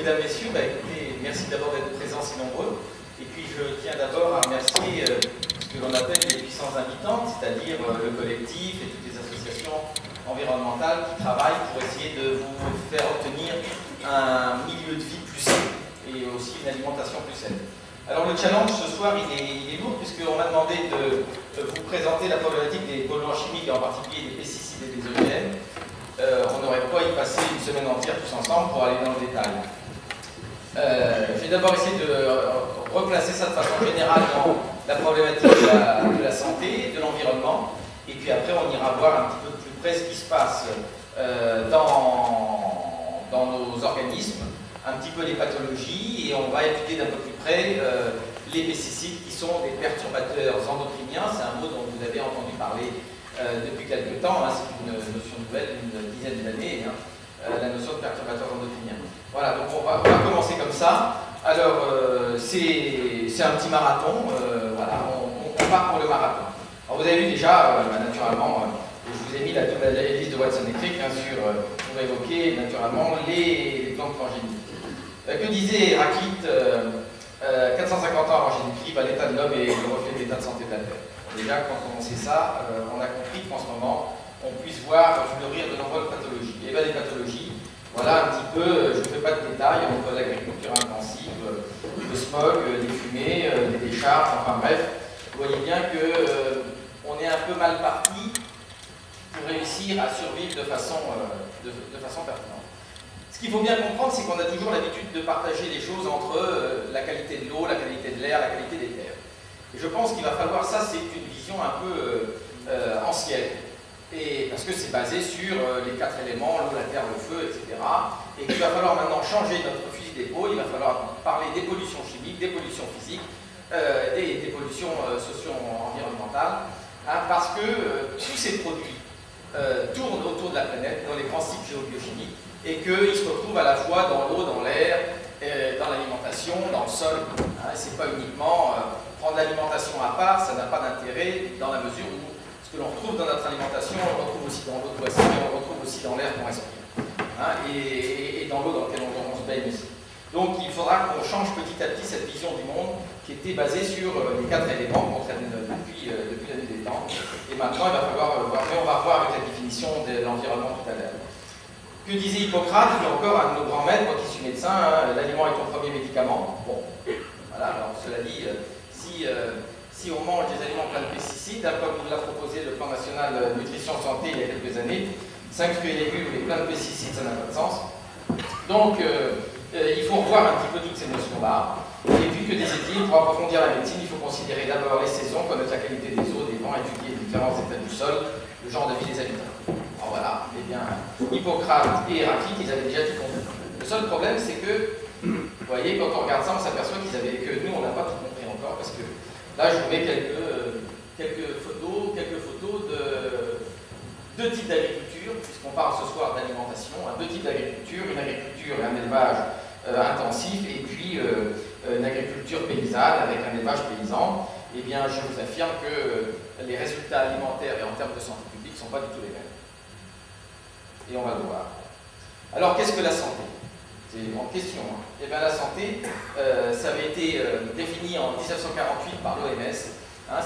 mesdames, messieurs, écoutez, merci d'abord d'être présents si nombreux. Et puis je tiens d'abord à remercier ce que l'on appelle les puissances invitantes, c'est-à-dire le collectif et toutes les associations environnementales qui travaillent pour essayer de vous faire obtenir un milieu de vie plus sain et aussi une alimentation plus saine. Alors le challenge ce soir il est lourd puisqu'on m'a demandé de vous présenter la problématique des polluants chimiques et en particulier des pesticides et des OGM. On n'aurait pas y passer une semaine entière tous ensemble pour aller dans le détail. Je vais d'abord essayer de replacer ça de façon générale dans la problématique de la santé, de l'environnement, et puis après on ira voir un petit peu plus près ce qui se passe dans nos organismes, un petit peu les pathologies, et on va étudier d'un peu plus près les pesticides qui sont des perturbateurs endocriniens. C'est un mot dont vous avez entendu parler depuis quelque temps, c'est une notion nouvelle, une dizaine d'années, la notion de perturbateur endocrinien. Voilà, donc on va commencer comme ça. Alors, c'est un petit marathon, voilà, on part pour le marathon. Alors vous avez vu déjà, naturellement, je vous ai mis la liste de Watson et Crick pour évoquer naturellement les plantes transgéniques. Que disait Héraclite 450 ans avant Jésus-Christ, l'état de l'homme est le reflet de l'état de santé de la Terre. Déjà, quand on sait ça, on a compris qu'en ce moment, on puisse voir fleurir de nombreuses pathologies. Et bien, les pathologies, voilà un petit peu, je ne fais pas de détails, entre l'agriculture intensive, le smog, les fumées, les décharges, enfin bref, vous voyez bien qu'on est un peu mal parti pour réussir à survivre de façon pertinente. Ce qu'il faut bien comprendre, c'est qu'on a toujours l'habitude de partager les choses entre la qualité de l'eau, la qualité de l'air, la qualité des terres. Et je pense qu'il va falloir, ça c'est une vision un peu ancienne, et parce que c'est basé sur les 4 éléments, l'eau, la terre, le feu, etc. Et qu'il va falloir maintenant changer notre fusil d'épaule, il va falloir parler des pollutions chimiques, des pollutions physiques, des pollutions socio-environnementales, parce que tous ces produits tournent autour de la planète, dans les grands cycles géobiochimiques, et qu'ils se retrouvent à la fois dans l'eau, dans l'air, dans l'alimentation, dans le sol. C'est pas uniquement prendre l'alimentation à part, ça n'a pas d'intérêt dans la mesure où ce que l'on retrouve dans notre alimentation, on le retrouve aussi dans l'eau de boisson, et on le retrouve aussi dans l'air qu'on respire, et dans l'eau dans laquelle on se baigne aussi. Donc il faudra qu'on change petit à petit cette vision du monde qui était basée sur les 4 éléments qu'on traite depuis la nuit des temps. Et maintenant, il va falloir voir, mais on va voir avec la définition de l'environnement tout à l'heure. Que disait Hippocrate, qui est encore un de nos grands maîtres, moi qui suis médecin, l'aliment est ton premier médicament. Bon, voilà, alors cela dit, si on mange des aliments pleins de pesticides, comme nous l'a proposé le plan national nutrition santé il y a quelques années, 5 fruits et légumes et plein de pesticides, ça n'a pas de sens. Donc, il faut revoir un petit peu toutes ces notions-là. Et puis que des équilibres, pour approfondir la médecine, il faut considérer d'abord les saisons, connaître la qualité des eaux, des vents, étudier les différents états du sol, le genre de vie des habitants. Alors voilà, eh bien, Hippocrate et Héraclite, ils avaient déjà tout compris. Le seul problème, c'est que, vous voyez, quand on regarde ça, on s'aperçoit que nous, on n'a pas tout compris encore, parce que là, je vous mets quelques photos de 2 types d'agriculture, puisqu'on parle ce soir d'alimentation, 2 types d'agriculture, une agriculture et un élevage intensif, et puis une agriculture paysanne avec un élevage paysan. Eh bien, je vous affirme que les résultats alimentaires et en termes de santé publique ne sont pas du tout les mêmes. Et on va le voir. Alors, qu'est-ce que la santé? C'est une grande question. Eh bien, la santé, ça avait été défini en 1948 par l'OMS.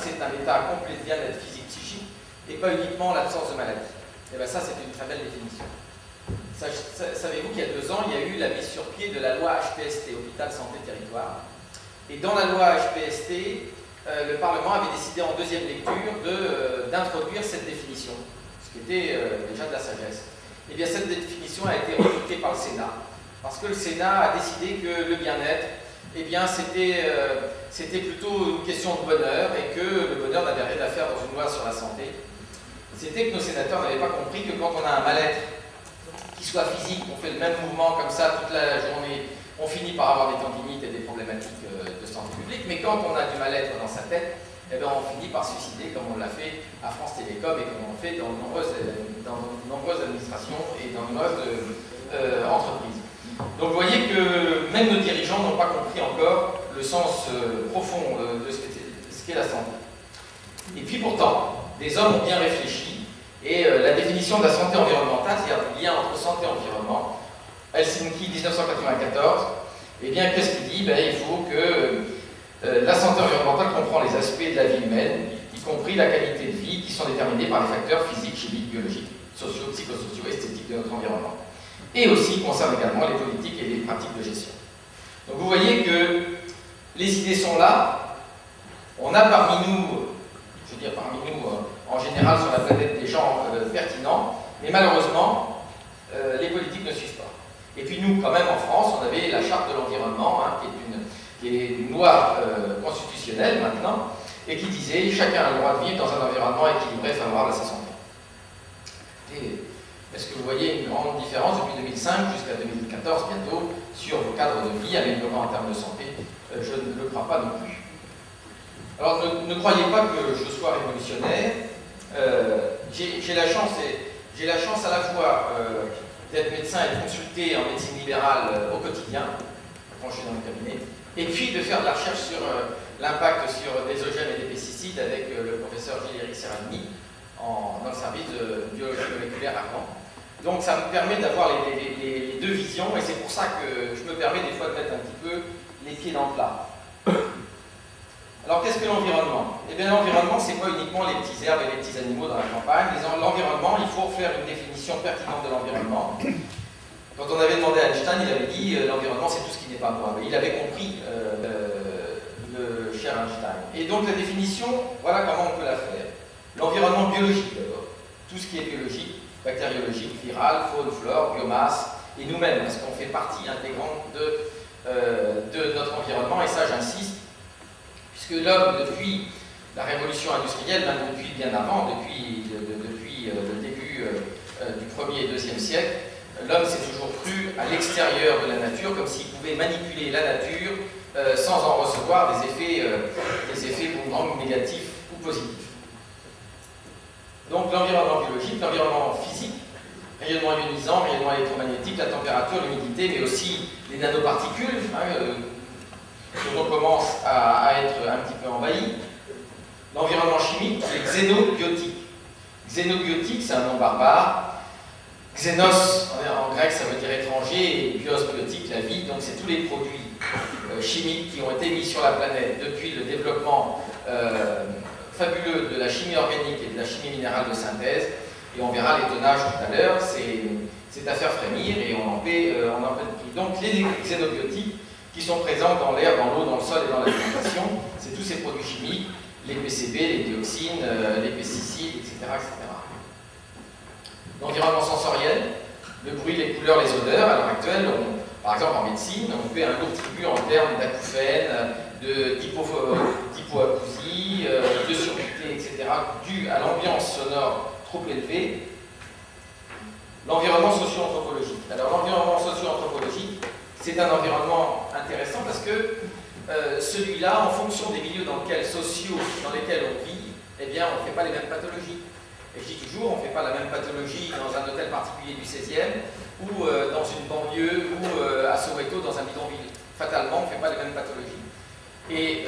C'est un état complet de bien-être physique, psychique, et pas uniquement l'absence de maladie. Et bien ça, c'est une très belle définition. Savez-vous qu'il y a 2 ans, il y a eu la mise sur pied de la loi HPST, Hôpital Santé Territoire. Et dans la loi HPST, le Parlement avait décidé en 2e lecture d'introduire cette définition, ce qui était déjà de la sagesse. Et bien cette définition a été rejetée par le Sénat, parce que le Sénat a décidé que le bien-être, eh bien c'était plutôt une question de bonheur, et que le bonheur n'avait rien à faire dans une loi sur la santé. C'était que nos sénateurs n'avaient pas compris que quand on a un mal-être qui soit physique, on fait le même mouvement comme ça toute la journée, on finit par avoir des tendinites et des problématiques de santé publique, mais quand on a du mal-être dans sa tête, eh bien on finit par se suicider comme on l'a fait à France Télécom et comme on le fait dans de nombreuses administrations et dans de nombreuses entreprises. Donc vous voyez que même nos dirigeants n'ont pas compris encore le sens profond de ce qu'est la santé. Et puis pourtant, des hommes ont bien réfléchi, et la définition de la santé environnementale, c'est-à-dire le lien entre santé et environnement, Helsinki 1994. Eh bien, qu'est-ce qu'il dit? Il faut que la santé environnementale comprend les aspects de la vie humaine, y compris la qualité de vie, qui sont déterminés par les facteurs physiques, chimiques, biologiques, sociaux, psychosociaux, esthétiques de notre environnement. Et aussi concerne également les politiques et les pratiques de gestion. Donc vous voyez que les idées sont là. On a parmi nous, je veux dire parmi nous en général sur la planète, des gens pertinents, mais malheureusement, les politiques ne suivent pas. Et puis nous, quand même, en France, on avait la charte de l'environnement, hein, qui est une loi constitutionnelle maintenant, et qui disait « Chacun a le droit de vivre dans un environnement équilibré, favorable à sa santé ». Est-ce que vous voyez une grande différence depuis 2005 jusqu'à 2014 bientôt sur vos cadres de vie améliorés en termes de santé? Je ne le crois pas non plus. Alors ne croyez pas que je sois révolutionnaire. J'ai la chance à la fois d'être médecin et de consulter en médecine libérale au quotidien, quand je suis dans le cabinet, et puis de faire de la recherche sur l'impact sur des OGM et des pesticides avec le professeur Gilles-Éric Serralini dans le service de biologie moléculaire à Caen. Donc ça me permet d'avoir les deux visions, et c'est pour ça que je me permets des fois de mettre un petit peu les pieds dans le plat. Alors qu'est-ce que l'environnement? Eh bien l'environnement, c'est pas uniquement les petits herbes et les petits animaux dans la campagne. L'environnement, il faut faire une définition pertinente de l'environnement. Quand on avait demandé à Einstein, il avait dit l'environnement c'est tout ce qui n'est pas moi. Mais il avait compris le cher Einstein. Et donc la définition, voilà comment on peut la faire. L'environnement biologique d'abord, tout ce qui est biologique, bactériologique, viral, faune, flore, biomasse, et nous-mêmes, parce qu'on fait partie intégrante de notre environnement, et ça j'insiste, puisque l'homme, depuis la révolution industrielle, même depuis bien avant, depuis le début du 1er et 2e siècle, l'homme s'est toujours cru à l'extérieur de la nature, comme s'il pouvait manipuler la nature sans en recevoir des effets boomerang négatifs ou positifs. Donc l'environnement biologique, l'environnement physique, rayonnement ionisant, rayonnement électromagnétique, la température, l'humidité, mais aussi les nanoparticules, dont on commence à être un petit peu envahi. L'environnement chimique, c'est xénobiotique. Xénobiotique, c'est un nom barbare. Xénos, en grec, ça veut dire étranger, et bios, biotique, la vie, donc c'est tous les produits chimiques qui ont été mis sur la planète depuis le développement fabuleux de la chimie organique et de la chimie minérale de synthèse, et on verra les tonnages tout à l'heure, c'est à faire frémir et on en paie le prix. Donc les xénobiotiques qui sont présents dans l'air, dans l'eau, dans le sol et dans l'alimentation, c'est tous ces produits chimiques, les PCB, les dioxines, les pesticides, etc. etc. L'environnement sensoriel, le bruit, les couleurs, les odeurs. À l'heure actuelle, par exemple en médecine, on fait un lourd tribut en termes d'acouphènes, d'hypoacousie, de surdité, etc., dû à l'ambiance sonore trop élevée. L'environnement socio-anthropologique. Alors l'environnement socio-anthropologique, c'est un environnement intéressant parce que celui-là, en fonction des milieux sociaux dans lesquels on vit, eh bien, on ne fait pas les mêmes pathologies. Et je dis toujours, on ne fait pas la même pathologie dans un hôtel particulier du 16e ou dans une banlieue ou à Soweto dans un bidonville. Fatalement, on ne fait pas les mêmes pathologies. Et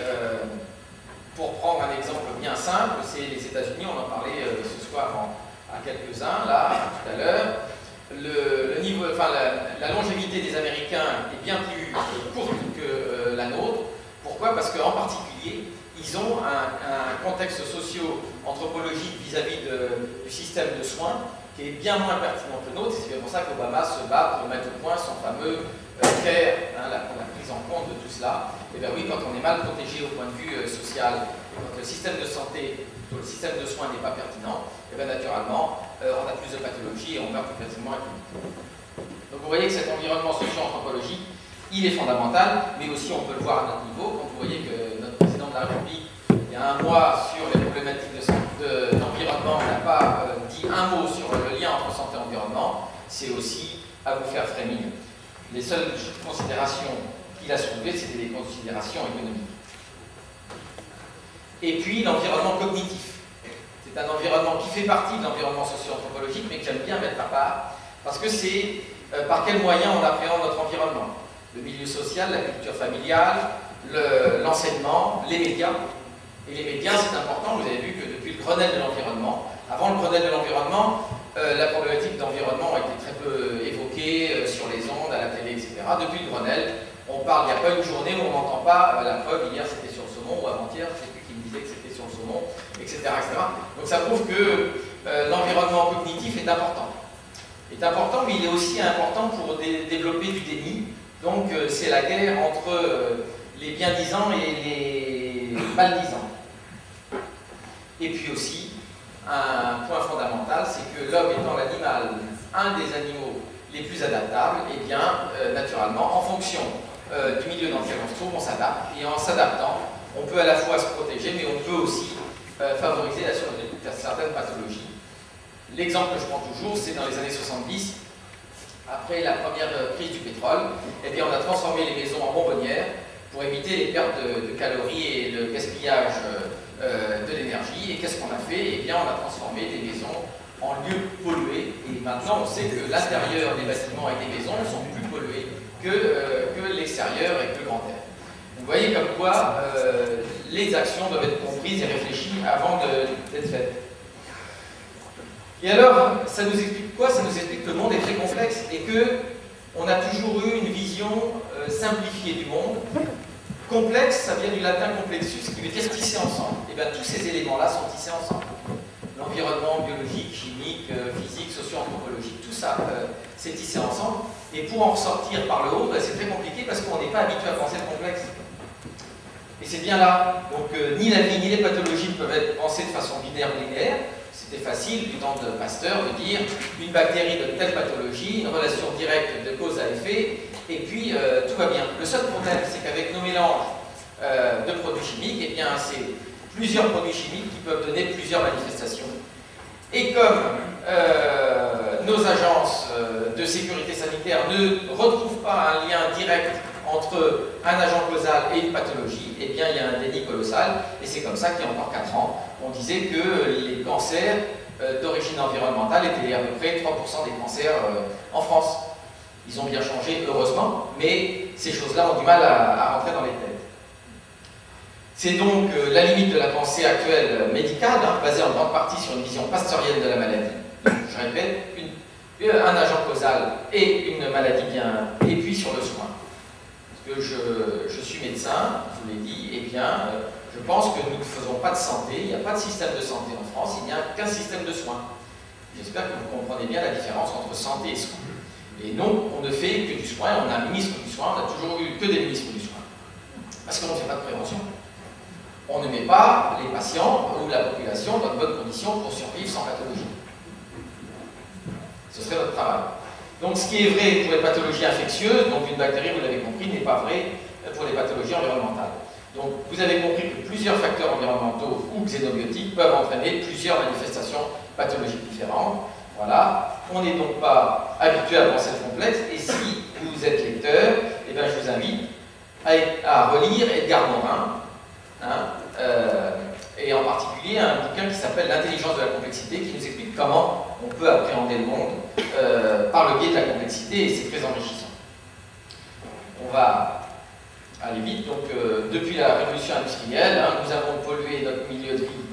pour prendre un exemple bien simple, c'est les États-Unis, on en parlait ce soir à quelques-uns, là, tout à l'heure. La longévité des Américains est bien plus courte que la nôtre. Pourquoi? Parce qu'en particulier, ils ont un contexte socio-anthrophologique vis-à-vis du système de soins qui est bien moins pertinent que le nôtre. C'est pour ça qu'Obama se bat pour mettre au point son fameux CARE, la prise en compte de tout cela. Et bien oui, quand on est mal protégé au point de vue social, et quand le système de santé, le système de soins n'est pas pertinent, et bien naturellement, on a plus de pathologies et on meurt plus facilement. Donc vous voyez que cet environnement socio-anthropologique, il est fondamental, mais aussi on peut le voir à notre niveau. Quand vous voyez que notre président de la République, il y a un mois, sur les problématiques d'environnement, n'a pas dit un mot sur le lien entre santé et environnement, c'est aussi à vous faire frémir. Les seules considérations qu'il a soulevées, c'était des considérations économiques. Et puis l'environnement cognitif. C'est un environnement qui fait partie de l'environnement socio-anthropologique, mais que j'aime bien mettre à part, parce que c'est par quels moyens on appréhende notre environnement. Le milieu social, la culture familiale, l'enseignement, les médias. Et les médias, c'est important, vous avez vu que depuis le Grenelle de l'environnement, avant le Grenelle de l'environnement, la problématique d'environnement a été très peu évoquée sur les ondes, Depuis le Grenelle, on parle, il n'y a pas une journée où on n'entend pas la preuve, hier c'était sur le saumon, ou avant-hier, je ne sais plus qui me disait que c'était sur le saumon, etc. Donc ça prouve que l'environnement cognitif est important. Mais il est aussi important pour développer du déni. Donc c'est la guerre entre les bien-disants et les mal-disants. Et puis aussi, un point fondamental, c'est que l'homme étant l'animal, un des animaux les plus adaptables, et bien, naturellement, en fonction du milieu dans lequel on se trouve, on s'adapte. Et en s'adaptant, on peut à la fois se protéger, mais on peut aussi favoriser la survie de certaines pathologies. L'exemple que je prends toujours, c'est dans les années 70, après la première crise du pétrole, eh bien, on a transformé les maisons en bonbonnières pour éviter les pertes de calories et le gaspillage de l'énergie. Et qu'est-ce qu'on a fait? Eh bien, on a transformé des maisons en lieux pollués. Et maintenant, on sait que l'intérieur des bâtiments et des maisons sont plus pollués que l'extérieur et que le grand air. Vous voyez comme quoi les actions doivent être comprises et réfléchies avant d'être faites. Et alors, ça nous explique quoi? Ça nous explique que le monde est très complexe et qu'on a toujours eu une vision simplifiée du monde. Complexe, ça vient du latin complexus, qui veut dire tisser ensemble. Et bien tous ces éléments-là sont tissés ensemble. L'environnement biologique, chimique, physique, socio-anthropologique, tout ça, c'est tissé ensemble. Et pour en ressortir par le haut, ben, c'est très compliqué parce qu'on n'est pas habitué à penser le complexe. Et c'est bien là. Donc ni la vie ni les pathologies ne peuvent être pensées de façon binaire ou linéaire. C'était facile, du temps de Pasteur, de dire une bactérie de telle pathologie, une relation directe de cause à effet, et puis tout va bien. Le seul problème, c'est qu'avec nos mélanges de produits chimiques, eh bien, c'est plusieurs produits chimiques qui peuvent donner plusieurs manifestations. Et comme nos agences de sécurité sanitaire ne retrouvent pas un lien direct entre un agent causal et une pathologie, eh bien il y a un déni colossal, et c'est comme ça qu'il y a encore 4 ans, on disait que les cancers d'origine environnementale étaient à peu près 3% des cancers en France. Ils ont bien changé, heureusement, mais ces choses-là ont du mal à rentrer dans les têtes. C'est donc la limite de la pensée actuelle médicale, basée en grande partie sur une vision pasteurienne de la maladie. Je répète, un agent causal et une maladie bien, et puis sur le soin. Parce que je suis médecin, je vous l'ai dit, et bien, je pense que nous ne faisons pas de santé, il n'y a pas de système de santé en France, il n'y a qu'un système de soins. J'espère que vous comprenez bien la différence entre santé et soins. Et non, on ne fait que du soin, on a un ministre du soin, on a toujours eu que des ministres du soin. Parce qu'on ne fait pas de prévention. On ne met pas les patients ou la population dans de bonnes conditions pour survivre sans pathologie. Ce serait notre travail. Donc ce qui est vrai pour les pathologies infectieuses, donc une bactérie, vous l'avez compris, n'est pas vrai pour les pathologies environnementales. Donc vous avez compris que plusieurs facteurs environnementaux ou xénobiotiques peuvent entraîner plusieurs manifestations pathologiques différentes. Voilà, on n'est donc pas habitué à penser le complexe, et si vous êtes lecteur, eh bien, je vous invite à relire Edgar Morin, et en particulier un bouquin qui s'appelle L'intelligence de la complexité, qui nous explique comment on peut appréhender le monde par le biais de la complexité, et c'est très enrichissant. On va aller vite. Donc depuis la révolution industrielle, nous avons pollué notre milieu de vie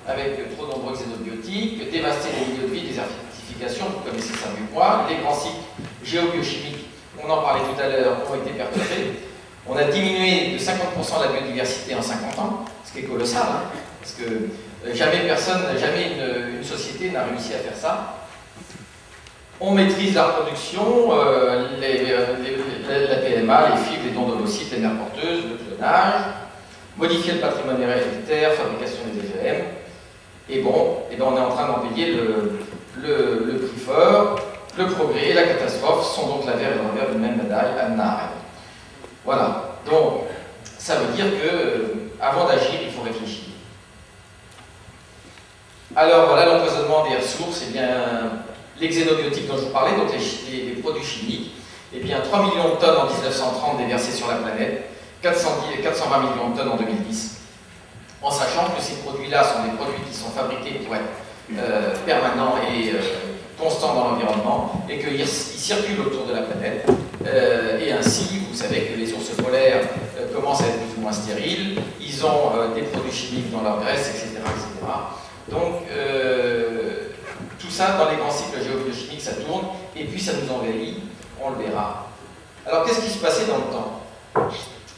avec trop nombreux xénobiotiques, dévasté les milieux de vie, désertification, vous connaissez ça mieux que moi, les grands cycles géobiochimiques, on en parlait tout à l'heure, ont été perturbés. On a diminué de 50% la biodiversité en 50 ans, ce qui est colossal, parce que jamais une société n'a réussi à faire ça. On maîtrise la reproduction, la PMA, les fibres, les dons d'ovocytes, les mères porteuses, le clonage, modifier le patrimoine héréditaire, fabrication des OGM. Et bon, on est en train d'en payer le prix fort. Le progrès et la catastrophe sont donc l'avers et l'envers d'une même médaille, Hannah Arendt. Voilà, donc ça veut dire que avant d'agir, il faut réfléchir. Alors voilà l'empoisonnement des ressources, et bien les xénobiotiques dont je vous parlais, donc les produits chimiques, et bien 3 millions de tonnes en 1930 déversées sur la planète, 420 millions de tonnes en 2010. En sachant que ces produits-là sont des produits qui sont fabriqués pour être permanents et constants dans l'environnement, et qu'ils circulent autour de la planète. Et ainsi, vous savez que les ours polaires commencent à être plus ou moins stériles, ils ont des produits chimiques dans leur graisse, etc. etc. Donc, tout ça, dans les grands cycles géobiochimiques, ça tourne, et puis ça nous envahit, on le verra Alors qu'est-ce qui se passait dans le temps?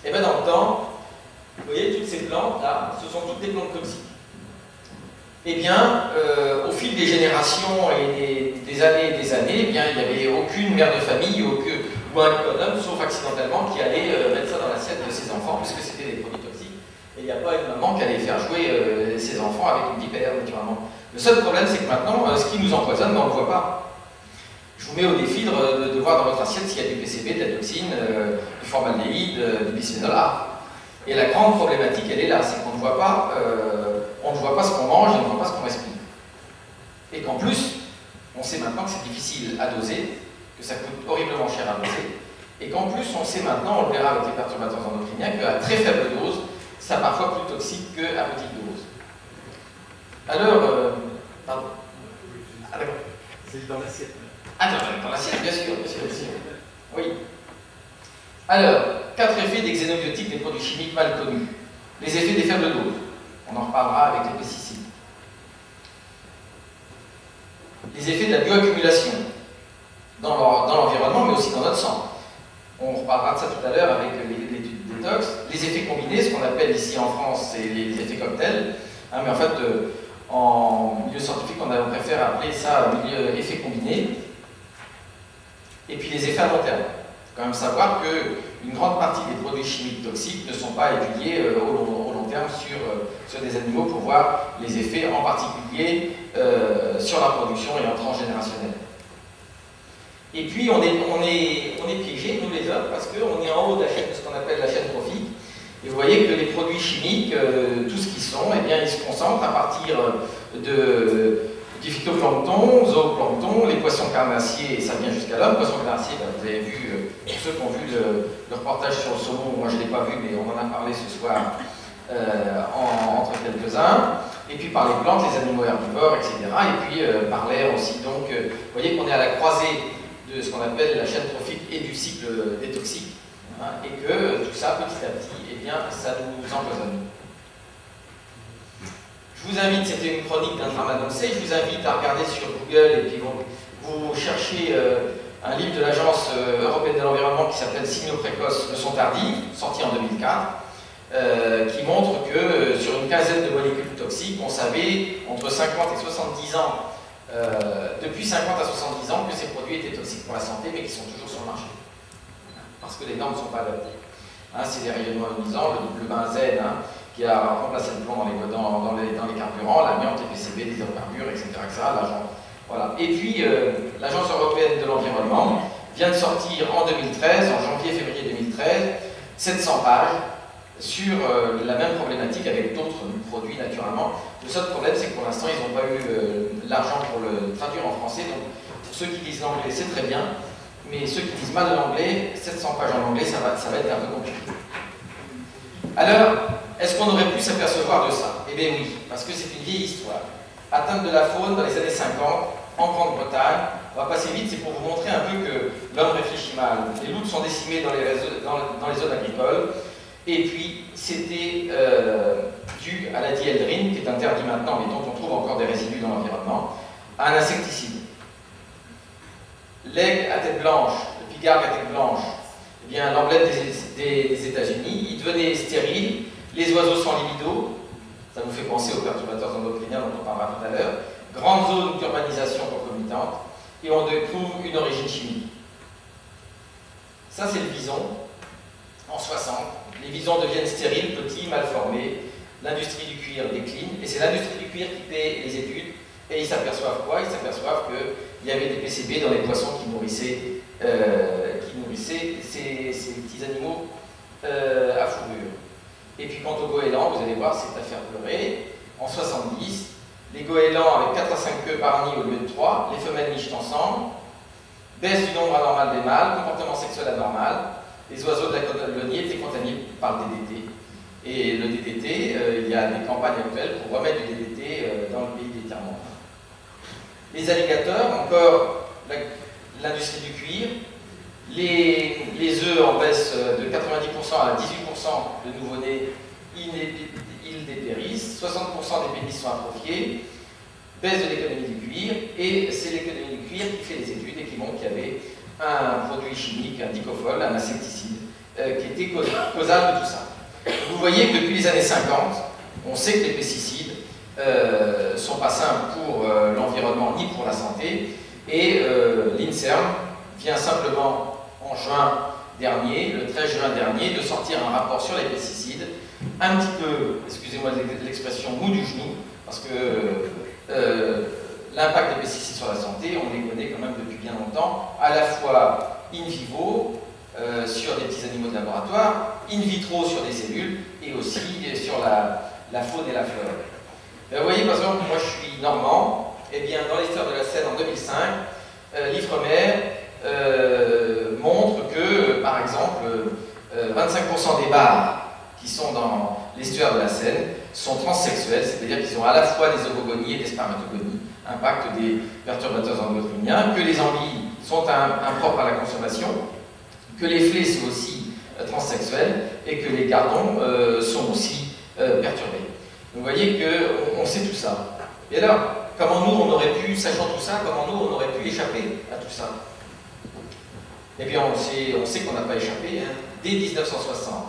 Eh bien dans le temps, vous voyez toutes ces plantes là, ce sont toutes des plantes toxiques. Eh bien, au fil des générations et des années et des années, eh bien, il n'y avait aucune mère de famille ou un homme, sauf accidentellement, qui allait mettre ça dans l'assiette de ses enfants, puisque c'était des produits toxiques. Et il n'y a pas une maman qui allait faire jouer ses enfants avec une vipère, naturellement. Le seul problème, c'est que maintenant, ce qui nous empoisonne, on ne le voit pas. Je vous mets au défi de voir dans votre assiette s'il y a du PCB, de la toxine, du formaldéhyde, du bisphénol A. Et la grande problématique, elle est là, c'est qu'on ne voit pas ce qu'on mange et on ne voit pas ce qu'on respire. Et qu'en plus, on sait maintenant que c'est difficile à doser, que ça coûte horriblement cher à doser, et qu'en plus, on sait maintenant, on le verra avec les perturbateurs endocriniens, qu'à très faible dose, c'est parfois plus toxique qu'à petite dose. Alors, pardon. Ah d'accord. C'est dans l'assiette. Ah, dans l'assiette, bien sûr. Oui. Alors, 4 effets des xénobiotiques des produits chimiques mal connus. Les effets des faibles doses. On en reparlera avec les pesticides. Les effets de la bioaccumulation dans l'environnement, mais aussi dans notre sang. On reparlera de ça tout à l'heure avec l'étude détox. Les effets combinés, ce qu'on appelle ici en France, c'est les effets cocktails. Hein, mais en fait, en milieu scientifique, on préfère appeler ça effet combiné. Et puis les effets à long terme. Il faut quand même savoir qu'une grande partie des produits chimiques toxiques ne sont pas étudiés au long terme sur des animaux pour voir les effets, en particulier sur la production et en transgénérationnel. Et puis on est piégés, nous les hommes, parce qu'on est en haut de la chaîne, de ce qu'on appelle la chaîne trophique. Et vous voyez que les produits chimiques, tout ce qu'ils sont, eh bien, ils se concentrent à partir du phytoplancton, zooplancton, les poissons carnassiers, et ça vient jusqu'à l'homme. Poissons carnassiers, ben, vous avez vu, pour ceux qui ont vu le reportage sur le saumon, moi je ne l'ai pas vu, mais on en a parlé ce soir entre quelques-uns. Et puis par les plantes, les animaux herbivores, etc. Et puis par l'air aussi. Donc, vous voyez qu'on est à la croisée de ce qu'on appelle la chaîne trophique et du cycle des toxiques. Hein, et que tout ça, petit à petit, eh bien, ça nous empoisonne. Je vous invite, c'était une chronique d'un drame annoncé, je vous invite à regarder sur Google et puis vous cherchez un livre de l'Agence européenne de l'environnement qui s'appelle Signaux précoces, leçons tardives, sorti en 2004, qui montre que sur une quinzaine de molécules toxiques, on savait entre 50 et 70 ans, depuis 50 à 70 ans, que ces produits étaient toxiques pour la santé, mais qui sont toujours sur le marché. Parce que les normes ne sont pas adaptées. Hein, c'est les rayonnements ionisants, le benzène, hein, qui a remplacé le plomb dans les carburants, l'amiante, les PCB, les hydrocarbures, etc. Voilà. Et puis, l'Agence européenne de l'environnement vient de sortir en 2013, en janvier-février 2013, 700 pages sur la même problématique avec d'autres produits, naturellement. Le seul problème, c'est que pour l'instant, ils n'ont pas eu l'argent pour le traduire en français. Donc, pour ceux qui lisent l'anglais, c'est très bien. Mais ceux qui lisent mal l'anglais, 700 pages en anglais, ça va être un peu compliqué. Alors, est-ce qu'on aurait pu s'apercevoir de ça? Eh bien oui, parce que c'est une vieille histoire. Atteinte de la faune dans les années 50, en Grande-Bretagne. On va passer vite, c'est pour vous montrer un peu que l'homme réfléchit mal. Les loutres sont décimées dans les zones agricoles. Et puis, c'était dû à la dieldrine, qui est interdit maintenant, mais dont on trouve encore des résidus dans l'environnement, à un insecticide. L'aigle à tête blanche, le pigargue à tête blanche, eh bien l'emblème des États-Unis, il devenait stérile, les oiseaux sans libido, ça vous fait penser aux perturbateurs endocriniens dont on parlera tout à l'heure, grande zone d'urbanisation concomitante, et on découvre une origine chimique. Ça c'est le bison, en 60, les bisons deviennent stériles, petits, mal formés, l'industrie du cuir décline, et c'est l'industrie du cuir qui paie les études, et ils s'aperçoivent quoi? Ils s'aperçoivent qu'il y avait des PCB dans les poissons qui nourrissaient ces petits animaux à fourrure. Et puis quant aux goélands, vous allez voir, c'est à faire pleurer. En 70, les goélands avec 4 à 5 queues par nid au lieu de 3, les femelles nichent ensemble, baisse du nombre anormal des mâles, comportement sexuel anormal, les oiseaux de la colonie étaient contaminés par le DDT. Et le DDT, il y a des campagnes actuelles pour remettre du DDT dans le pays des tiers-mondes. Les alligators, encore l'industrie du cuir, les œufs en baisse de 90% à 18% de nouveau-nés, ils dépérissent, 60% des pénis sont atrophiés, baisse de l'économie du cuir, et c'est l'économie du cuir qui fait les études et qui montre qu'il y avait un produit chimique, un dicofol, un insecticide, qui était causal de tout ça. Vous voyez que depuis les années 50, on sait que les pesticides sont pas sains pour l'environnement ni pour la santé, et l'INSERM vient simplement en juin dernier, le 13 juin dernier, de sortir un rapport sur les pesticides, un petit peu, excusez-moi l'expression, mou du genou, parce que l'impact des pesticides sur la santé, on les connaît quand même depuis bien longtemps, à la fois in vivo, sur des petits animaux de laboratoire, in vitro sur des cellules, et aussi sur la faune et la flore. Vous voyez, par exemple, moi je suis normand, et bien dans l'histoire de la Seine en 2005, l'Ifremer montre que, par exemple, 25% des bars qui sont dans l'estuaire de la Seine sont transsexuels, c'est-à-dire qu'ils ont à la fois des ovogonies et des spermatogonies, impact des perturbateurs endocriniens, que les anguilles sont impropres à la consommation, que les flets sont aussi transsexuels et que les gardons sont aussi perturbés. Donc vous voyez qu'on sait tout ça. Et alors, comment nous on aurait pu, sachant tout ça, comment nous on aurait pu échapper à tout ça? Eh bien on sait qu'on n'a pas échappé, hein. Dès 1960.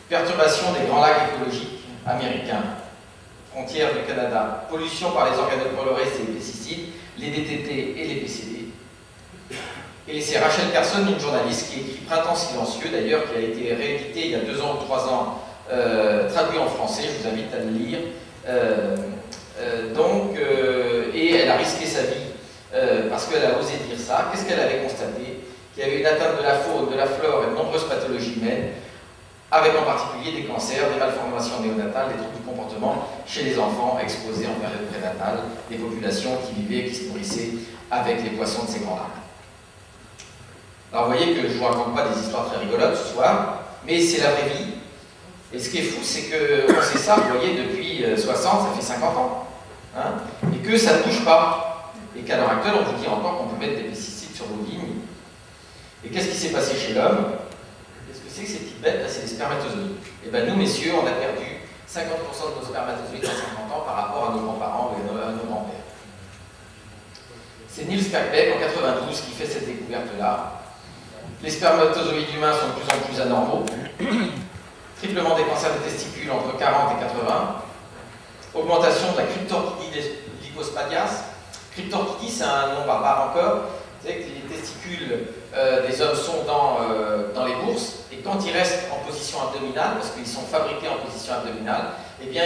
Perturbation des grands lacs écologiques américains, frontières du Canada, pollution par les organochlorés et les pesticides, les DDT et les PCB. Et c'est Rachel Carson, une journaliste, qui écrit Printemps silencieux, d'ailleurs, qui a été réédité il y a 2 ans ou 3 ans, traduit en français, je vous invite à le lire. Et elle a risqué sa vie parce qu'elle a osé dire ça. Qu'est-ce qu'elle avait constaté? Qu'il y avait une atteinte de la faune, de la flore et de nombreuses pathologies humaines, avec en particulier des cancers, des malformations néonatales, des troubles du comportement chez les enfants exposés en période prénatale, des populations qui vivaient, qui se nourrissaient avec les poissons de ces grands lacs. Alors vous voyez que je ne vous raconte pas des histoires très rigolotes ce soir, mais c'est la vraie vie. Et ce qui est fou, c'est qu'on sait ça, vous voyez, depuis 60, ça fait 50 ans. Hein, et que ça ne bouge pas. Et qu'à l'heure actuelle, on vous dit encore qu'on peut mettre des pesticides sur vos vignes. Et qu'est-ce qui s'est passé chez l'homme? Qu'est-ce que c'est que ces petites bêtes? C'est des spermatozoïdes. Et bien nous, messieurs, on a perdu 50% de nos spermatozoïdes en 50 ans par rapport à nos grands-parents ou à nos grands-pères. C'est Niels Kakbeck en 92 qui fait cette découverte-là. Les spermatozoïdes humains sont de plus en plus anormaux. Triplement des cancers des testicules entre 40 et 80. Augmentation de la cryptorchidie des lycospadias. Cryptorchidie, c'est un nom barbare encore. Vous savez que les testicules des hommes sont dans les bourses, et quand ils restent en position abdominale, parce qu'ils sont fabriqués en position abdominale, eh bien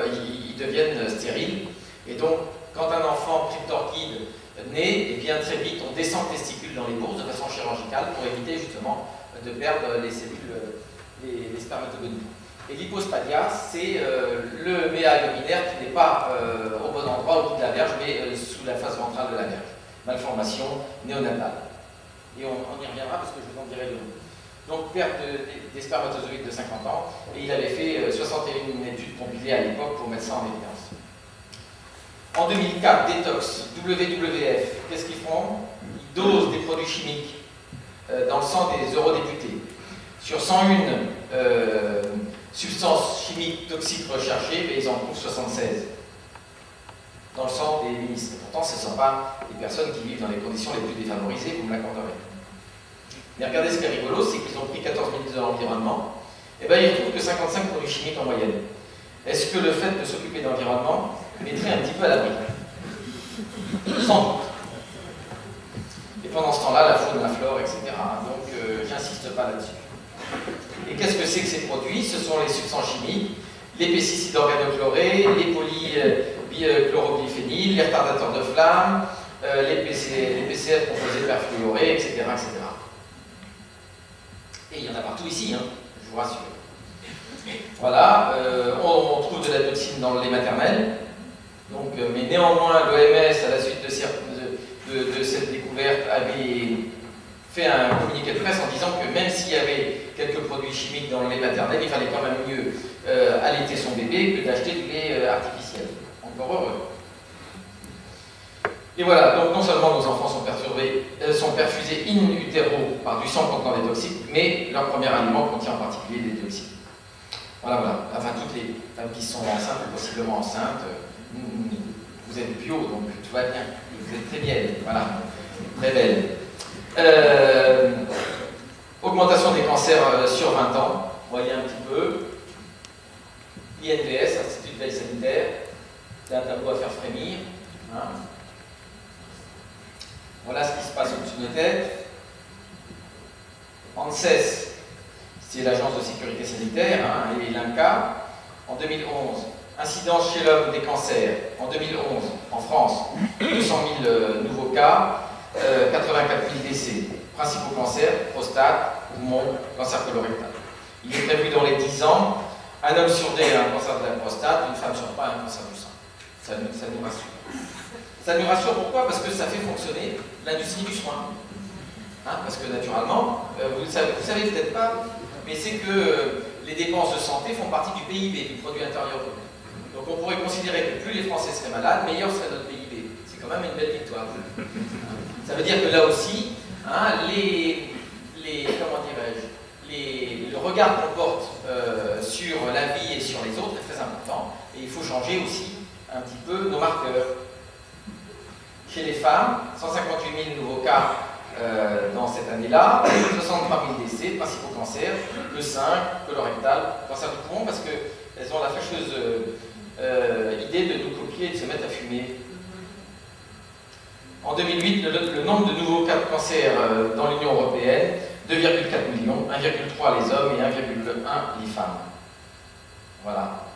ils deviennent stériles. Et donc, quand un enfant cryptorchide naît, eh bien très vite on descend le testicule dans les bourses de façon chirurgicale pour éviter justement de perdre les cellules, les spermatogonies. Et l'hypospadia, c'est le méa urinaire qui n'est pas au bon endroit au bout de la verge, mais sous la face ventrale de la verge. Malformation néonatale. Et on y reviendra parce que je vous en dirai le nom. Donc perte des spermatozoïdes de 50 ans, et il avait fait 61 études compilées à l'époque pour mettre ça en évidence. En 2004, Détox, WWF, qu'est-ce qu'ils font? Ils dosent des produits chimiques dans le sang des eurodéputés. Sur 101 substances chimiques toxiques recherchées, mais ils en trouvent 76 dans le sang des ministres. Pourtant, ce ne sont pas les personnes qui vivent dans les conditions les plus défavorisées, vous me l'accorderez. Mais regardez, ce qui est rigolo, c'est qu'ils ont pris 14 minutes de l'environnement, et bien ils trouvent que 55 produits chimiques en moyenne. Est-ce que le fait de s'occuper de l'environnement mettrait un petit peu à l'abri? Sans doute. Et pendant ce temps-là, la faune, la flore, etc. Donc, j'insiste pas là-dessus. Et qu'est-ce que c'est que ces produits? Ce sont les substances chimiques, les pesticides organochlorés, les polychlorophényles, les retardateurs de flamme, les PCF composés de perfluorés, etc., etc. Et il y en a partout ici, hein, je vous rassure. Voilà, on trouve de la dioxine dans le lait maternel. Donc, mais néanmoins, l'OMS, à la suite de cette découverte, avait fait un communiqué de presse en disant que même s'il y avait quelques produits chimiques dans le lait maternel, il fallait quand même mieux allaiter son bébé que d'acheter du lait artificiel. Encore heureux. Et voilà, donc non seulement nos enfants sont perfusés in utero par du sang contenant des toxiques, mais leur premier aliment contient en particulier des dioxines. Voilà, voilà. Enfin, toutes les femmes qui sont enceintes ou possiblement enceintes, vous êtes bio, donc tout va bien. Vous êtes très bien, voilà, très belle. Augmentation des cancers sur 20 ans, vous voyez un petit peu. INVS, Institut de veille sanitaire, c'est un tableau à faire frémir. Hein. Voilà ce qui se passe au-dessus de nos têtes. ANSES, c'est l'agence de sécurité sanitaire, hein, et l'INCa. En 2011, incidence chez l'homme des cancers. En 2011, en France, 200 000 nouveaux cas, 84 000 décès. Principaux cancers, prostate, poumon, cancer colorectal. Il est prévu dans les 10 ans, un homme sur 2 a un cancer de la prostate, une femme sur 3 a un cancer du sein. Ça nous rassure. Ça nous rassure pourquoi? Parce que ça fait fonctionner l'industrie du soin. Hein, parce que naturellement, vous le savez peut-être pas, mais c'est que les dépenses de santé font partie du PIB, du produit intérieur brut. Donc on pourrait considérer que plus les Français seraient malades, meilleur serait notre PIB. C'est quand même une belle victoire. Ça veut dire que là aussi, hein, le regard qu'on porte sur la vie et sur les autres est très important. Et il faut changer aussi un petit peu nos marqueurs. Chez les femmes, 158 000 nouveaux cas dans cette année-là, 63 000 décès, principaux cancers, le sein, colorectal, cancer du poumon, parce qu'elles ont la fâcheuse idée de nous copier et de se mettre à fumer. En 2008, le nombre de nouveaux cas de cancer dans l'Union européenne, 2,4 millions, 1,3 les hommes et 1,1 les femmes. Voilà.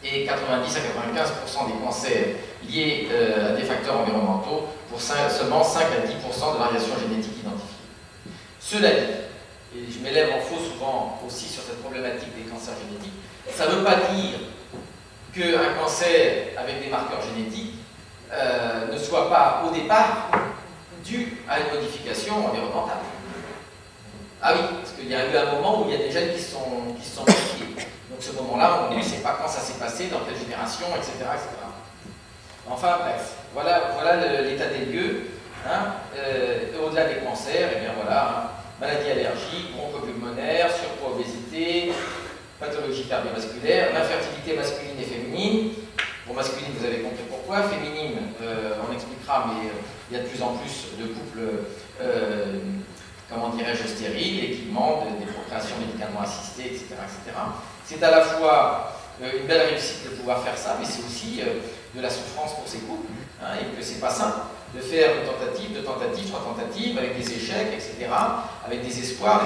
Et 90 à 95% des cancers liés à des facteurs environnementaux pour seulement 5 à 10% de variations génétiques identifiées. Cela dit, et je m'élève en faux souvent aussi sur cette problématique des cancers génétiques, ça ne veut pas dire qu'un cancer avec des marqueurs génétiques ne soit pas au départ dû à une modification environnementale. Ah oui, parce qu'il y a eu un moment où il y a des gènes qui se sont modifiés. Donc ce moment-là, on ne sait pas quand ça s'est passé, dans quelle génération, etc. etc. Enfin bref, voilà l'état des lieux. Hein. Au-delà des cancers, et bien voilà, hein, maladies allergiques, bronchopulmonaire, surpoids, obésité, pathologie cardiovasculaire, l'infertilité masculine et féminine. Pour masculine, vous avez compris pourquoi. Féminine, on expliquera, mais il y a de plus en plus de couples, comment dirais-je, stériles, et qui demandent des procréations médicalement assistées, etc. etc. C'est à la fois une belle réussite de pouvoir faire ça, mais c'est aussi de la souffrance pour ces couples, hein, et que c'est pas simple de faire une tentative, 3 tentatives, avec des échecs, etc., avec des espoirs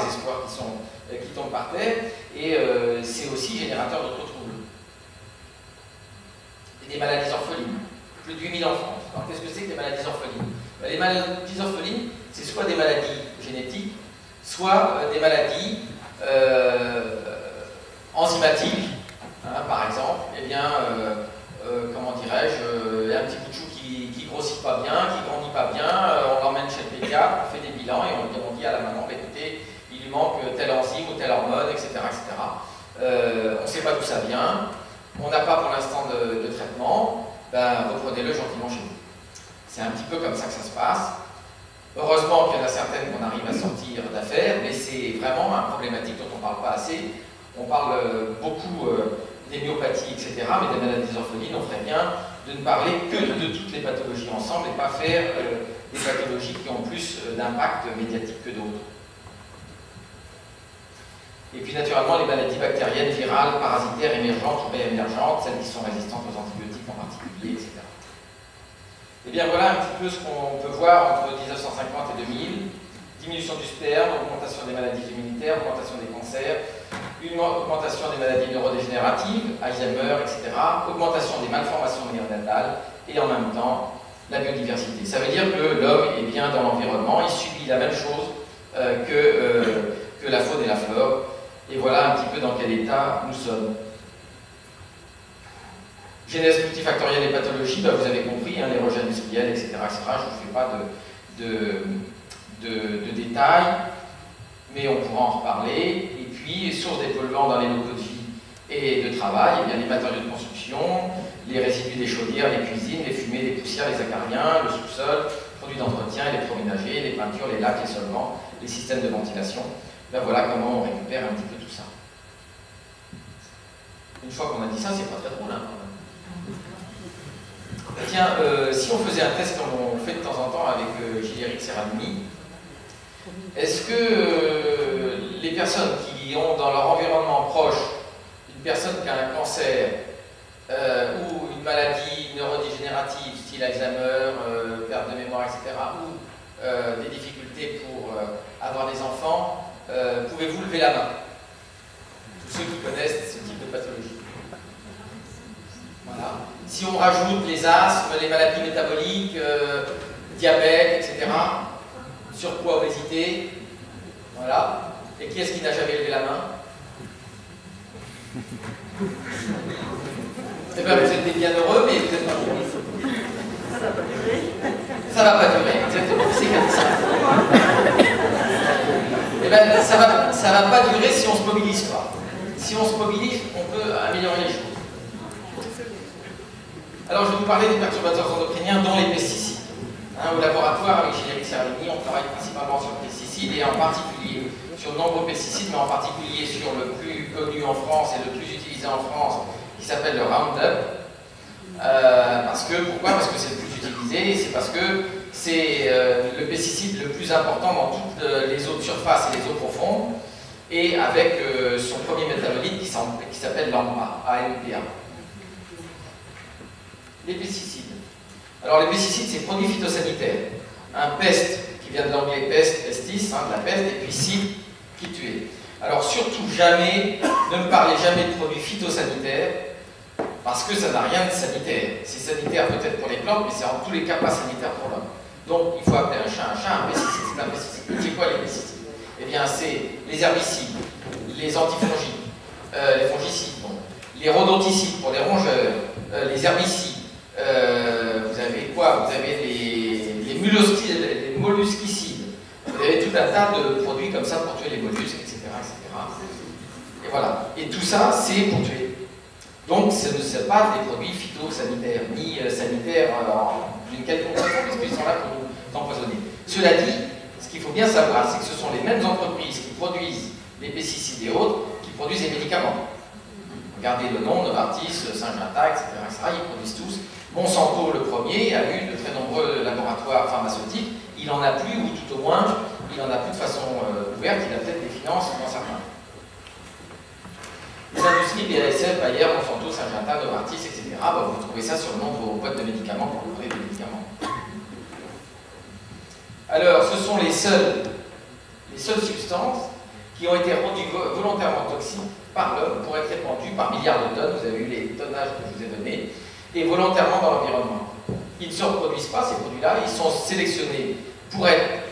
qui tombent par terre, et c'est aussi générateur d'autres troubles. Et des maladies orphelines, plus de 8000 en France. Alors qu'est-ce que c'est que les maladies orphelines? Les maladies orphelines, c'est soit des maladies génétiques, soit des maladies enzymatiques, hein, par exemple, eh bien, comment dirais-je, un petit bout de chou qui grossit pas bien, qui grandit pas bien, on l'emmène chez le pédiatre, on fait des bilans et on dit à la maman, bah, écoutez, il lui manque telle enzyme ou telle hormone, etc. etc. On ne sait pas d'où ça vient, on n'a pas pour l'instant de traitement, ben, reprenez-le gentiment chez vous. C'est un petit peu comme ça que ça se passe. Heureusement qu'il y en a certaines qu'on arrive à sortir d'affaires, mais c'est vraiment une problématique dont on ne parle pas assez. On parle beaucoup des myopathies, etc., mais des maladies orphelines, on ferait bien de ne parler que de toutes les pathologies ensemble et pas faire des pathologies qui ont plus d'impact médiatique que d'autres. Et puis naturellement, les maladies bactériennes, virales, parasitaires, émergentes ou réémergentes, celles qui sont résistantes aux antibiotiques en particulier, etc. Et bien voilà un petit peu ce qu'on peut voir entre 1950 et 2000. Diminution du sperme, augmentation des maladies immunitaires, augmentation des cancers, une augmentation des maladies neurodégénératives, Alzheimer, etc. Augmentation des malformations néonatales et en même temps la biodiversité. Ça veut dire que l'homme est bien dans l'environnement, il subit la même chose que la faune et la flore. Et voilà un petit peu dans quel état nous sommes. Genèse multifactorielle et pathologie, bah vous avez compris, hein, les rejets industriels, etc., etc. Je ne vous fais pas de détails, mais on pourra en reparler. Et puis, source des polluants dans les locaux de vie et de travail, eh bien, les matériaux de construction, les résidus des chaudières, les cuisines, les fumées, les poussières, les acariens, le sous-sol, produits d'entretien, électroménagers, les peintures, les lacs, les solvants, les systèmes de ventilation. Ben voilà comment on récupère un petit peu tout ça. Une fois qu'on a dit ça, c'est pas très drôle, hein, quand même. Tiens, si on faisait un test comme on fait de temps en temps avec Gilles-Éric Serralini, Est-ce que les personnes qui ont dans leur environnement proche une personne qui a un cancer ou une maladie neurodégénérative, style Alzheimer, perte de mémoire, etc., ou des difficultés pour avoir des enfants, pouvez-vous lever la main? Tous ceux qui connaissent ce type de pathologie. Voilà. Si on rajoute les asthmes, les maladies métaboliques, diabète, etc., surpoids, obésité, voilà. Et qui est-ce qui n'a jamais levé la main? Eh bien, vous êtes des bienheureux, mais vous êtes pas bon. Ça va pas durer. Ça va pas durer, exactement. C'est comme ça. Eh bien, ça va pas durer si on se mobilise pas. Si on se mobilise, on peut améliorer les choses. Alors, je vais vous parler des perturbateurs endocriniens, dont les pesticides. Au laboratoire, avec Générique Servini, on travaille principalement sur les pesticides et en particulier sur de nombreux pesticides, mais en particulier sur le plus connu en France et le plus utilisé en France, qui s'appelle le Roundup. Pourquoi? Parce que c'est le plus utilisé, et c'est parce que c'est le pesticide le plus important dans toutes les eaux de surface et les eaux profondes, et avec son premier métabolite qui s'appelle l'AMPA, AMPA. Les pesticides. Alors les pesticides, c'est produits phytosanitaires. Un peste, qui vient de l'anglais peste, pestis, de la peste, et puis cide, qui tuait. Alors surtout jamais, ne me parlez jamais de produits phytosanitaires, parce que ça n'a rien de sanitaire. C'est sanitaire peut-être pour les plantes, mais c'est en tous les cas pas sanitaire pour l'homme. Donc il faut appeler un chat, un pesticide, c'est un pesticide. C'est quoi les pesticides? Eh bien c'est les herbicides, les antifongiques, les fongicides, bon, les rodenticides pour les rongeurs, les herbicides, vous avez quoi? Vous avez les molluscicides, vous avez tout un tas de produits comme ça pour tuer les mollusques, etc. Et voilà. Et tout ça, c'est pour tuer. Donc, ce ne sont pas des produits phytosanitaires, ni sanitaires d'une quelconque façon, parce qu'ils sont là pour nous empoisonner. Cela dit, ce qu'il faut bien savoir, c'est que ce sont les mêmes entreprises qui produisent les pesticides et autres qui produisent les médicaments. Regardez le nom, Novartis, Syngenta, etc., ils produisent tous. Monsanto, le premier, a eu de très nombreux laboratoires pharmaceutiques. Il n'en a plus, ou tout au moins, il n'en a plus de façon ouverte, il a peut-être des finances dans certains. Les industries, BASF, Bayer, Monsanto, Syngenta, Novartis, etc., vous trouvez ça sur le nom de vos boîtes de médicaments pour vous donner des médicaments. Alors, ce sont les seules substances qui ont été rendues volontairement toxiques par l'homme pour être répandues par milliards de tonnes. Vous avez eu les tonnages que je vous ai donnés. Et volontairement dans l'environnement. Ils ne se reproduisent pas, ces produits-là, ils sont sélectionnés pour être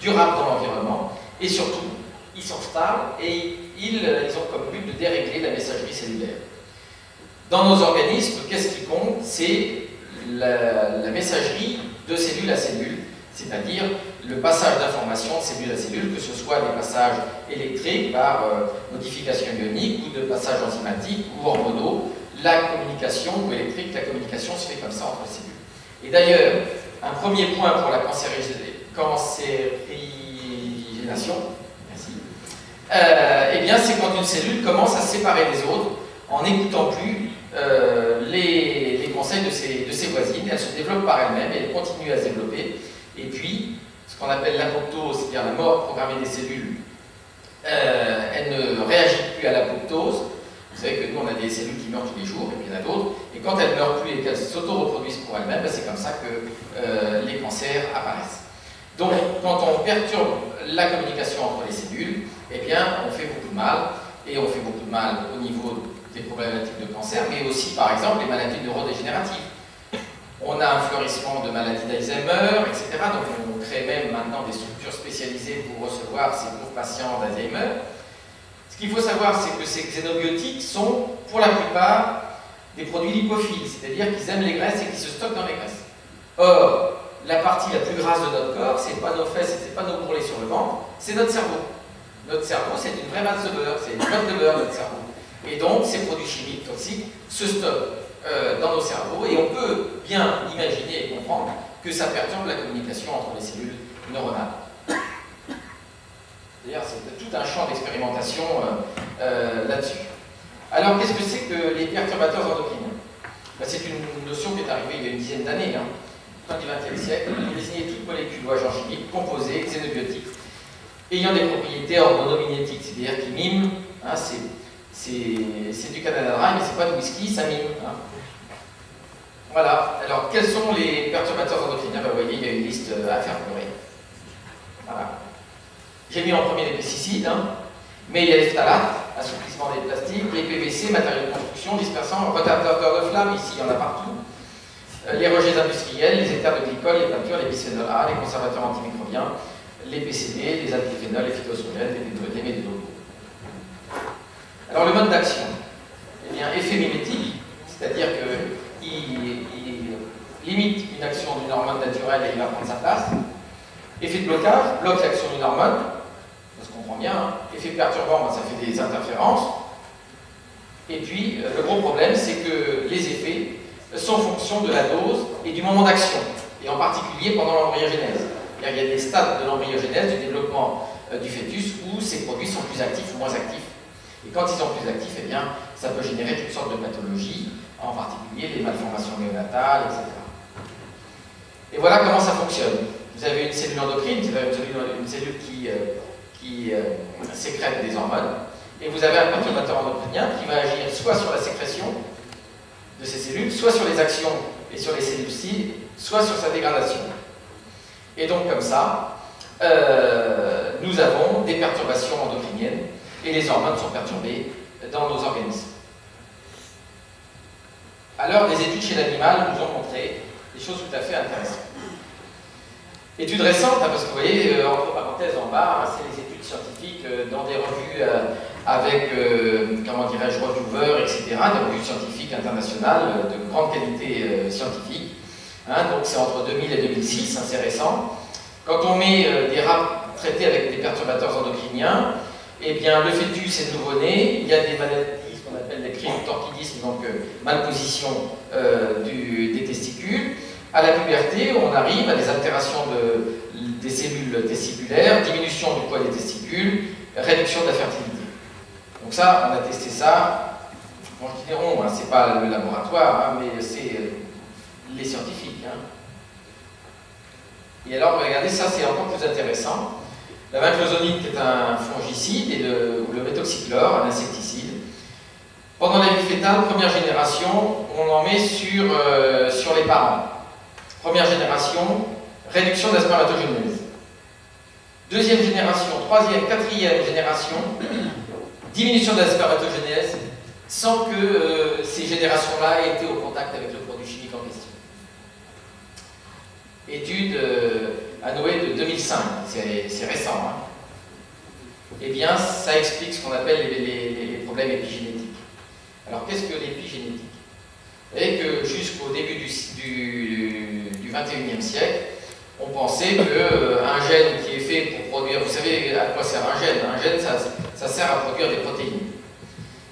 durables dans l'environnement, et surtout, ils sont stables, et ils ont comme but de dérégler la messagerie cellulaire. Dans nos organismes, qu'est-ce qui compte? C'est la messagerie de cellule à cellule, c'est-à-dire le passage d'informations de cellule à cellule, que ce soit des passages électriques par modification ionique, ou de passages enzymatiques, ou hormonaux. La communication, ou électrique, la communication se fait comme ça entre les cellules. Et d'ailleurs, un premier point pour la cancérigénation, merci, eh bien, c'est quand une cellule commence à se séparer des autres en n'écoutant plus les conseils de ses voisines. Elle se développe par elle-même et elle continue à se développer. Et puis, ce qu'on appelle l'apoptose, c'est-à-dire la mort programmée des cellules, elle ne réagit plus à l'apoptose. Vous savez que nous, on a des cellules qui meurent tous les jours, et puis il y en a d'autres. Et quand elles ne meurent plus et qu'elles s'auto-reproduisent pour elles-mêmes, c'est comme ça que les cancers apparaissent. Donc, quand on perturbe la communication entre les cellules, eh bien, on fait beaucoup de mal. Et on fait beaucoup de mal au niveau des problématiques de cancer, mais aussi, par exemple, les maladies neurodégénératives. On a un fleurissement de maladies d'Alzheimer, etc. Donc, on crée même maintenant des structures spécialisées pour recevoir ces pauvres patients d'Alzheimer. Ce qu'il faut savoir, c'est que ces xénobiotiques sont, pour la plupart, des produits lipophiles, c'est-à-dire qu'ils aiment les graisses et qu'ils se stockent dans les graisses. Or, la partie la plus grasse de notre corps, ce n'est pas nos fesses, ce n'est pas nos bourrelets sur le ventre, c'est notre cerveau. Notre cerveau, c'est une vraie masse de beurre, c'est une boîte de beurre, notre cerveau. Et donc, ces produits chimiques toxiques se stockent dans nos cerveaux, et on peut bien imaginer et comprendre que ça perturbe la communication entre les cellules neuronales. D'ailleurs, c'est tout un champ d'expérimentation là-dessus. Alors, qu'est-ce que c'est que les perturbateurs endocriniens? C'est une notion qui est arrivée il y a une dizaine d'années, fin du XXe siècle, pour désigner toute molécule ou agent chimique composé, xénobiotique, ayant des propriétés hormonomimétiques, c'est-à-dire qui miment, hein, c'est du Canada Dry, mais c'est pas du whisky, ça mime. Hein. Voilà, alors quels sont les perturbateurs endocriniens? Vous voyez, il y a une liste à faire pleurer. Voilà. J'ai mis en premier les pesticides, hein, mais il y a les phtalates, assouplissement des plastiques, les PVC, matériaux de construction, dispersants, retardataires de flamme, ici il y en a partout, les rejets industriels, les éthers de glycol, les peintures, les bisphénols A, les conservateurs antimicrobiens, les PCB, les antiphénols, les phytosolènes, les métaux. Alors le mode d'action, eh bien, effet mimétique, c'est-à-dire qu'il limite une action d'une hormone naturelle et il va prendre sa place. Effet de blocage, bloque l'action d'une hormone, ça se comprend bien. Hein. Effet perturbant, ben, ça fait des interférences. Et puis, le gros problème, c'est que les effets sont en fonction de la dose et du moment d'action, et en particulier pendant l'embryogenèse. Il y a des stades de l'embryogenèse, du développement du fœtus, où ces produits sont plus actifs ou moins actifs. Et quand ils sont plus actifs, eh bien, ça peut générer toutes sortes de pathologies, en particulier les malformations néonatales, etc. Et voilà comment ça fonctionne. Vous avez une cellule endocrine, une cellule qui sécrète des hormones, et vous avez un perturbateur endocrinien qui va agir soit sur la sécrétion de ces cellules, soit sur les actions et sur les cellules cibles, soit sur sa dégradation. Et donc comme ça, nous avons des perturbations endocriniennes, et les hormones sont perturbées dans nos organismes. Alors, des études chez l'animal nous ont montré des choses tout à fait intéressantes. Études récentes, hein, parce que vous voyez, entre parenthèses en bas, hein, c'est les études scientifiques dans des revues avec, comment dirais-je, reviewers, etc., des revues scientifiques internationales de grande qualité scientifique. Hein, donc c'est entre 2000 et 2006, hein, c'est récent. Quand on met des rats traités avec des perturbateurs endocriniens, eh bien, le fœtus est nouveau-né, il y a des maladies, ce qu'on appelle des cryptorchidismes, donc malposition des testicules. À la puberté, on arrive à des altérations des cellules testiculaires, diminution du poids des testicules, réduction de la fertilité. Donc ça, on a testé ça. Bon, je dis on, hein, c'est pas le laboratoire, hein, mais c'est les scientifiques. Hein. Et alors, regardez, ça c'est encore plus intéressant. La vinclozonide, qui est un fongicide, et le méthoxychlore, un insecticide. Pendant la vie fétale, première génération, on en met sur les parents. Première génération, réduction de la spermatogenèse. Deuxième génération, troisième, quatrième génération, diminution de la spermatogenèse, sans que ces générations-là aient été au contact avec le produit chimique en question. Étude à Noé de 2005, c'est récent. Hein. Eh bien, ça explique ce qu'on appelle les problèmes épigénétiques. Alors, qu'est-ce que l'épigénétique? Vous savez que jusqu'au début du 21e siècle, on pensait qu'un gène qui est fait pour produire... Vous savez à quoi sert un gène? Un gène, ça sert à produire des protéines.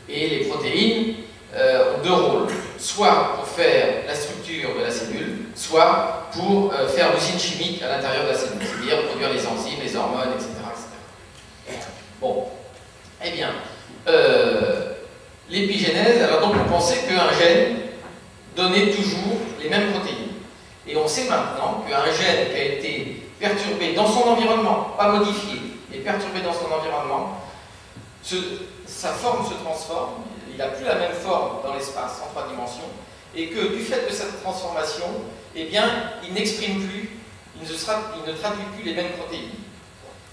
Et les protéines ont deux rôles. Soit pour faire la structure de la cellule, soit pour faire l'usine chimique à l'intérieur de la cellule, c'est-à-dire produire les enzymes, les hormones, etc. etc. Bon, eh bien, l'épigénèse, alors donc on pensait qu'un gène donnait toujours les mêmes protéines. Et on sait maintenant qu'un gène qui a été perturbé dans son environnement, pas modifié, mais perturbé dans son environnement, sa forme se transforme, il n'a plus la même forme dans l'espace en 3 dimensions, et que du fait de cette transformation, eh bien, il n'exprime plus, il ne traduit plus les mêmes protéines.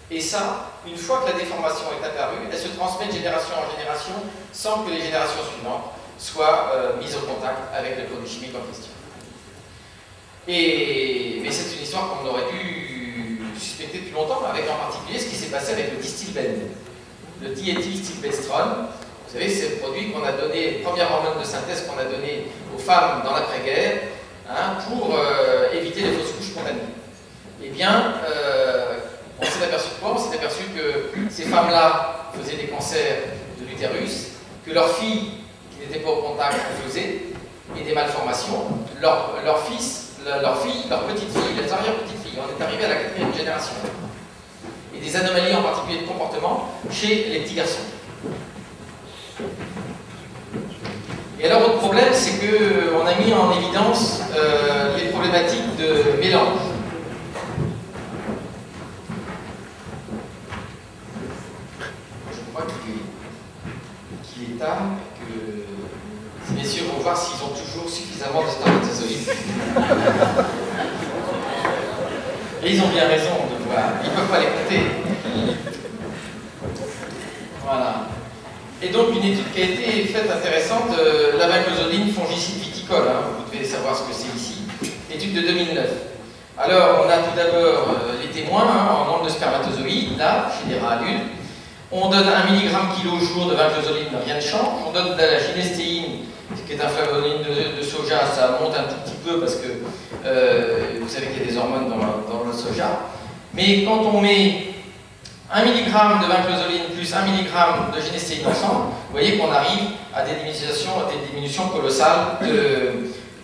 Et ça, une fois que la déformation est apparue, elle se transmet de génération en génération sans que les générations suivantes soient mises au contact avec le produit chimique en question. Mais c'est une histoire qu'on aurait dû suspecter depuis longtemps, avec en particulier ce qui s'est passé avec le distilbène. Le diéthylstilbestrone, vous savez, c'est le produit qu'on a donné, première hormone de synthèse qu'on a donné aux femmes dans l'après-guerre, hein, pour éviter les fausses couches spontanées. Eh bien, on s'est aperçu de quoi? On s'est aperçu que ces femmes-là faisaient des cancers de l'utérus, que leurs filles, qui n'étaient pas au contact, en faisaient, et des malformations. Leurs filles, leurs petites filles, les arrière-petites filles, on est arrivé à la 4e génération. Et des anomalies en particulier de comportement chez les petits garçons. Et alors, autre problème, c'est qu'on a mis en évidence les problématiques de mélange. qu'il est tard, que ces messieurs vont voir s'ils ont toujours suffisamment de spermatozoïdes. Et ils ont bien raison de voir. Ils ne peuvent pas les compter. Voilà. Et donc une étude qui a été faite intéressante, la vincozoline, fongicide viticole, hein, vous devez savoir ce que c'est ici, étude de 2009. Alors on a tout d'abord les témoins en nombre de spermatozoïdes, là, chez les rats adultes. On donne 1 mg kg jour de vincozoline, rien ne change. On donne de la gynestéine, qui est un flavonoïde de soja, ça monte un tout petit peu parce que vous savez qu'il y a des hormones dans le soja. Mais quand on met 1 mg de vincozoline plus 1 mg de gynestéine ensemble, vous voyez qu'on arrive à des diminutions colossales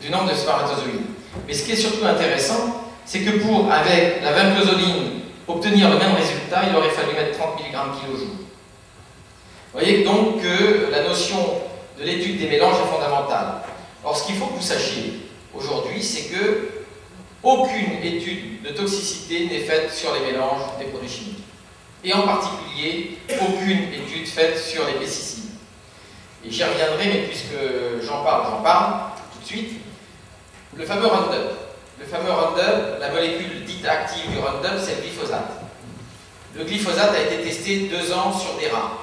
du nombre de spermatozoïdes. Mais ce qui est surtout intéressant, c'est que pour, avec la vincozoline, obtenir le même résultat, il aurait fallu mettre 30 mg kg jour. Vous voyez donc que la notion de l'étude des mélanges est fondamentale. Or, ce qu'il faut que vous sachiez aujourd'hui, c'est que aucune étude de toxicité n'est faite sur les mélanges des produits chimiques. Et en particulier, aucune étude faite sur les pesticides. Et j'y reviendrai, mais puisque j'en parle tout de suite. Le fameux Roundup. Le fameux Roundup, la molécule dite active du Roundup, c'est le glyphosate. Le glyphosate a été testé 2 ans sur des rats,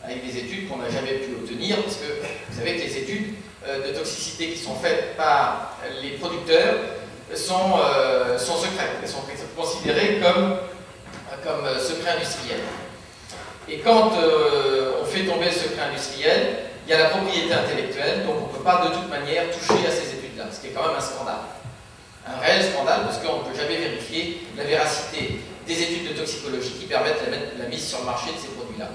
avec des études qu'on n'a jamais pu obtenir, parce que vous savez que les études de toxicité qui sont faites par les producteurs sont secrètes. Elles sont considérées comme secret industriel. Et quand on fait tomber le secret industriel, il y a la propriété intellectuelle, donc on ne peut pas de toute manière toucher à ces études-là, ce qui est quand même un scandale. Un réel scandale, parce qu'on ne peut jamais vérifier la véracité des études de toxicologie qui permettent la mise sur le marché de ces produits-là.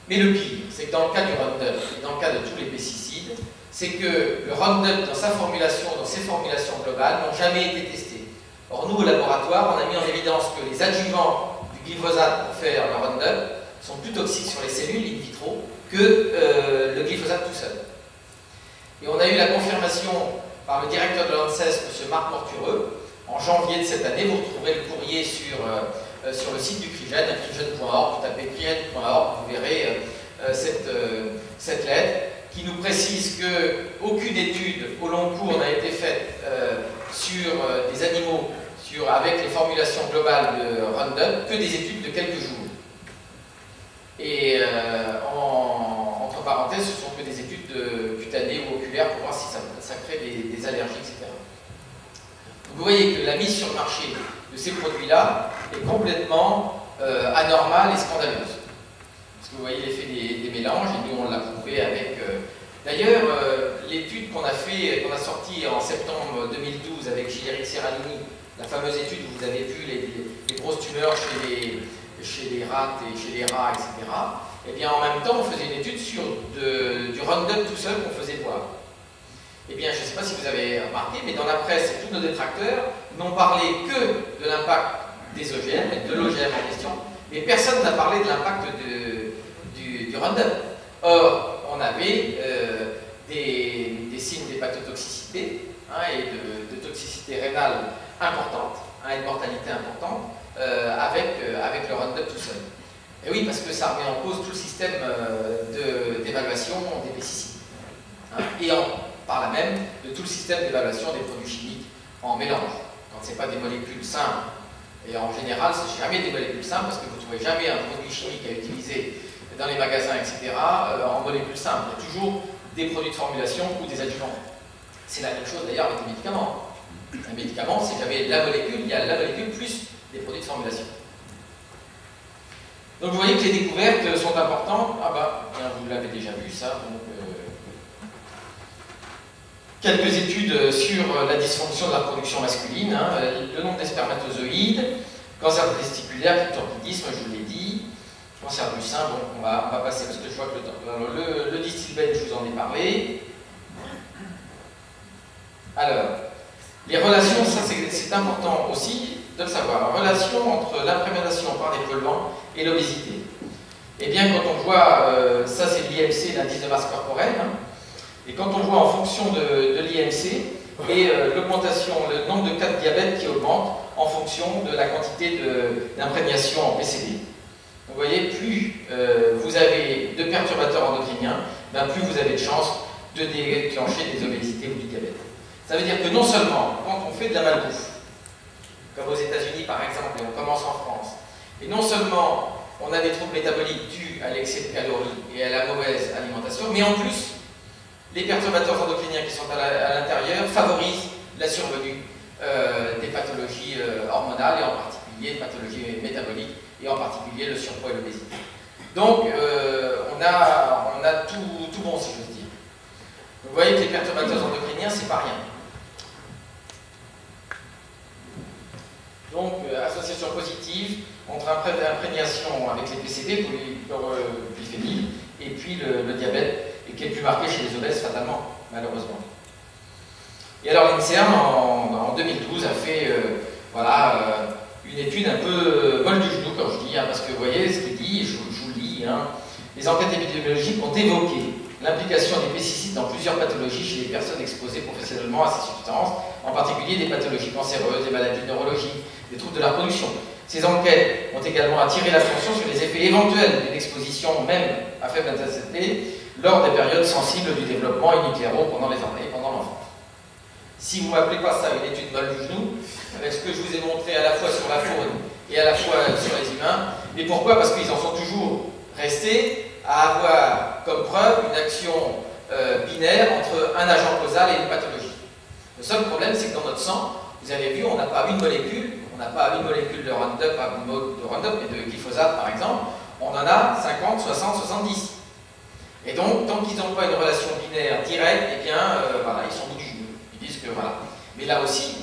Mais le pire, c'est que dans le cas du Roundup, et dans le cas de tous les pesticides, c'est que le Roundup, dans sa formulation, dans ses formulations globales, n'ont jamais été testés. Or, nous, au laboratoire, on a mis en évidence que les adjuvants du glyphosate pour faire le Roundup sont plus toxiques sur les cellules in vitro que le glyphosate tout seul. Et on a eu la confirmation par le directeur de l'ANSES, M. Marc Mortureux, en janvier de cette année. Vous retrouverez le courrier sur le site du CRIGEN, crigène.org, vous tapez crigène.org, vous verrez cette lettre qui nous précise qu'aucune étude au long cours n'a été faite sur des animaux avec les formulations globales de Roundup, que des études de quelques jours. Et entre parenthèses, ce sont que des études cutanées ou oculaires pour voir si ça crée des allergies, etc. Donc vous voyez que la mise sur le marché de ces produits-là est complètement anormale et scandaleuse. Parce que vous voyez l'effet des mélanges, et nous on l'a prouvé avec... D'ailleurs, l'étude qu'on a sortie en septembre 2012 avec Gilles-Éric Serralini, la fameuse étude où vous avez vu les grosses tumeurs chez les rats et chez les rats, etc. Et bien en même temps, on faisait une étude sur du Roundup tout seul qu'on faisait boire. Eh bien, je ne sais pas si vous avez remarqué, mais dans la presse, tous nos détracteurs n'ont parlé que de l'impact des OGM, et de l'OGM en question, mais personne n'a parlé de l'impact du Roundup. Or, on avait des signes d'hépatotoxicité et de toxicité rénale importante, et de mortalité importante, avec le Roundup tout seul. Et oui, parce que ça remet en cause tout le système d'évaluation des pesticides. Et par là même, de tout le système d'évaluation des produits chimiques en mélange. Quand ce n'est pas des molécules simples, et en général, c'est jamais des molécules simples, parce que vous ne trouvez jamais un produit chimique à utiliser dans les magasins, etc., en molécules simples. Il y a toujours des produits de formulation ou des adjuvants. C'est la même chose d'ailleurs avec les médicaments. Un médicament, c'est jamais la molécule, il y a la molécule plus des produits de formulation. Donc vous voyez que les découvertes sont importantes. Ah bah, bien, vous l'avez déjà vu ça. Donc, quelques études sur la dysfonction de la production masculine, le nombre des spermatozoïdes, cancer testiculaire, clitoridisme, je vous l'ai dit, cancer du sein, bon, on va passer parce que je vois que le temps. Le distilbène, je vous en ai parlé. Alors, les relations, ça c'est important aussi de le savoir, la relation entre l'imprégnation par des polluants et l'obésité. Eh bien, quand on voit, ça c'est l'IMC, l'indice de masse corporelle, et quand on voit en fonction de l'IMC et l'augmentation, le nombre de cas de diabète qui augmente en fonction de la quantité d'imprégnation en PCB. Donc vous voyez, plus vous avez de perturbateurs endocriniens, ben plus vous avez de chances de déclencher des obésités ou du diabète. Ça veut dire que non seulement, quand on fait de la malbouffe, comme aux États-Unis par exemple, et on commence en France, et non seulement on a des troubles métaboliques dus à l'excès de calories et à la mauvaise alimentation, mais en plus, les perturbateurs endocriniens qui sont à l'intérieur favorisent la survenue des pathologies hormonales, et en particulier des pathologies métaboliques, et en particulier le surpoids et l'obésité. Donc, on a tout bon, si j'ose dire. Vous voyez que les perturbateurs endocriniens, c'est pas rien. Donc, association positive entre imprégnation avec les PCB, polyphényl, et puis le diabète, et qui est plus marqué chez les obèses fatalement, malheureusement. Et alors l'INSERM, en 2012, a fait une étude un peu molle du genou, comme je dis, parce que vous voyez ce qu'il dit, je vous le lis, les enquêtes épidémiologiques ont évoqué l'implication des pesticides dans plusieurs pathologies chez les personnes exposées professionnellement à ces substances, en particulier des pathologies cancéreuses, des maladies neurologiques, des troubles de la reproduction. Ces enquêtes ont également attiré l'attention sur les effets éventuels d'une exposition, même à faible intensité, lors des périodes sensibles du développement in utero pendant l'enfance. Si vous ne m'appelez pas ça une étude molle du genou, avec ce que je vous ai montré à la fois sur la faune et à la fois sur les humains, et pourquoi? Parce qu'ils en sont toujours restés à avoir comme preuve une action binaire entre un agent causal et une pathologie. Le seul problème, c'est que dans notre sang, vous avez vu, on n'a pas une molécule, de Roundup, mais de glyphosate par exemple, on en a 50, 60, 70. Et donc, tant qu'ils n'ont pas une relation binaire directe, eh bien, ils sont au bout du genou. Ils disent que voilà. Mais là aussi,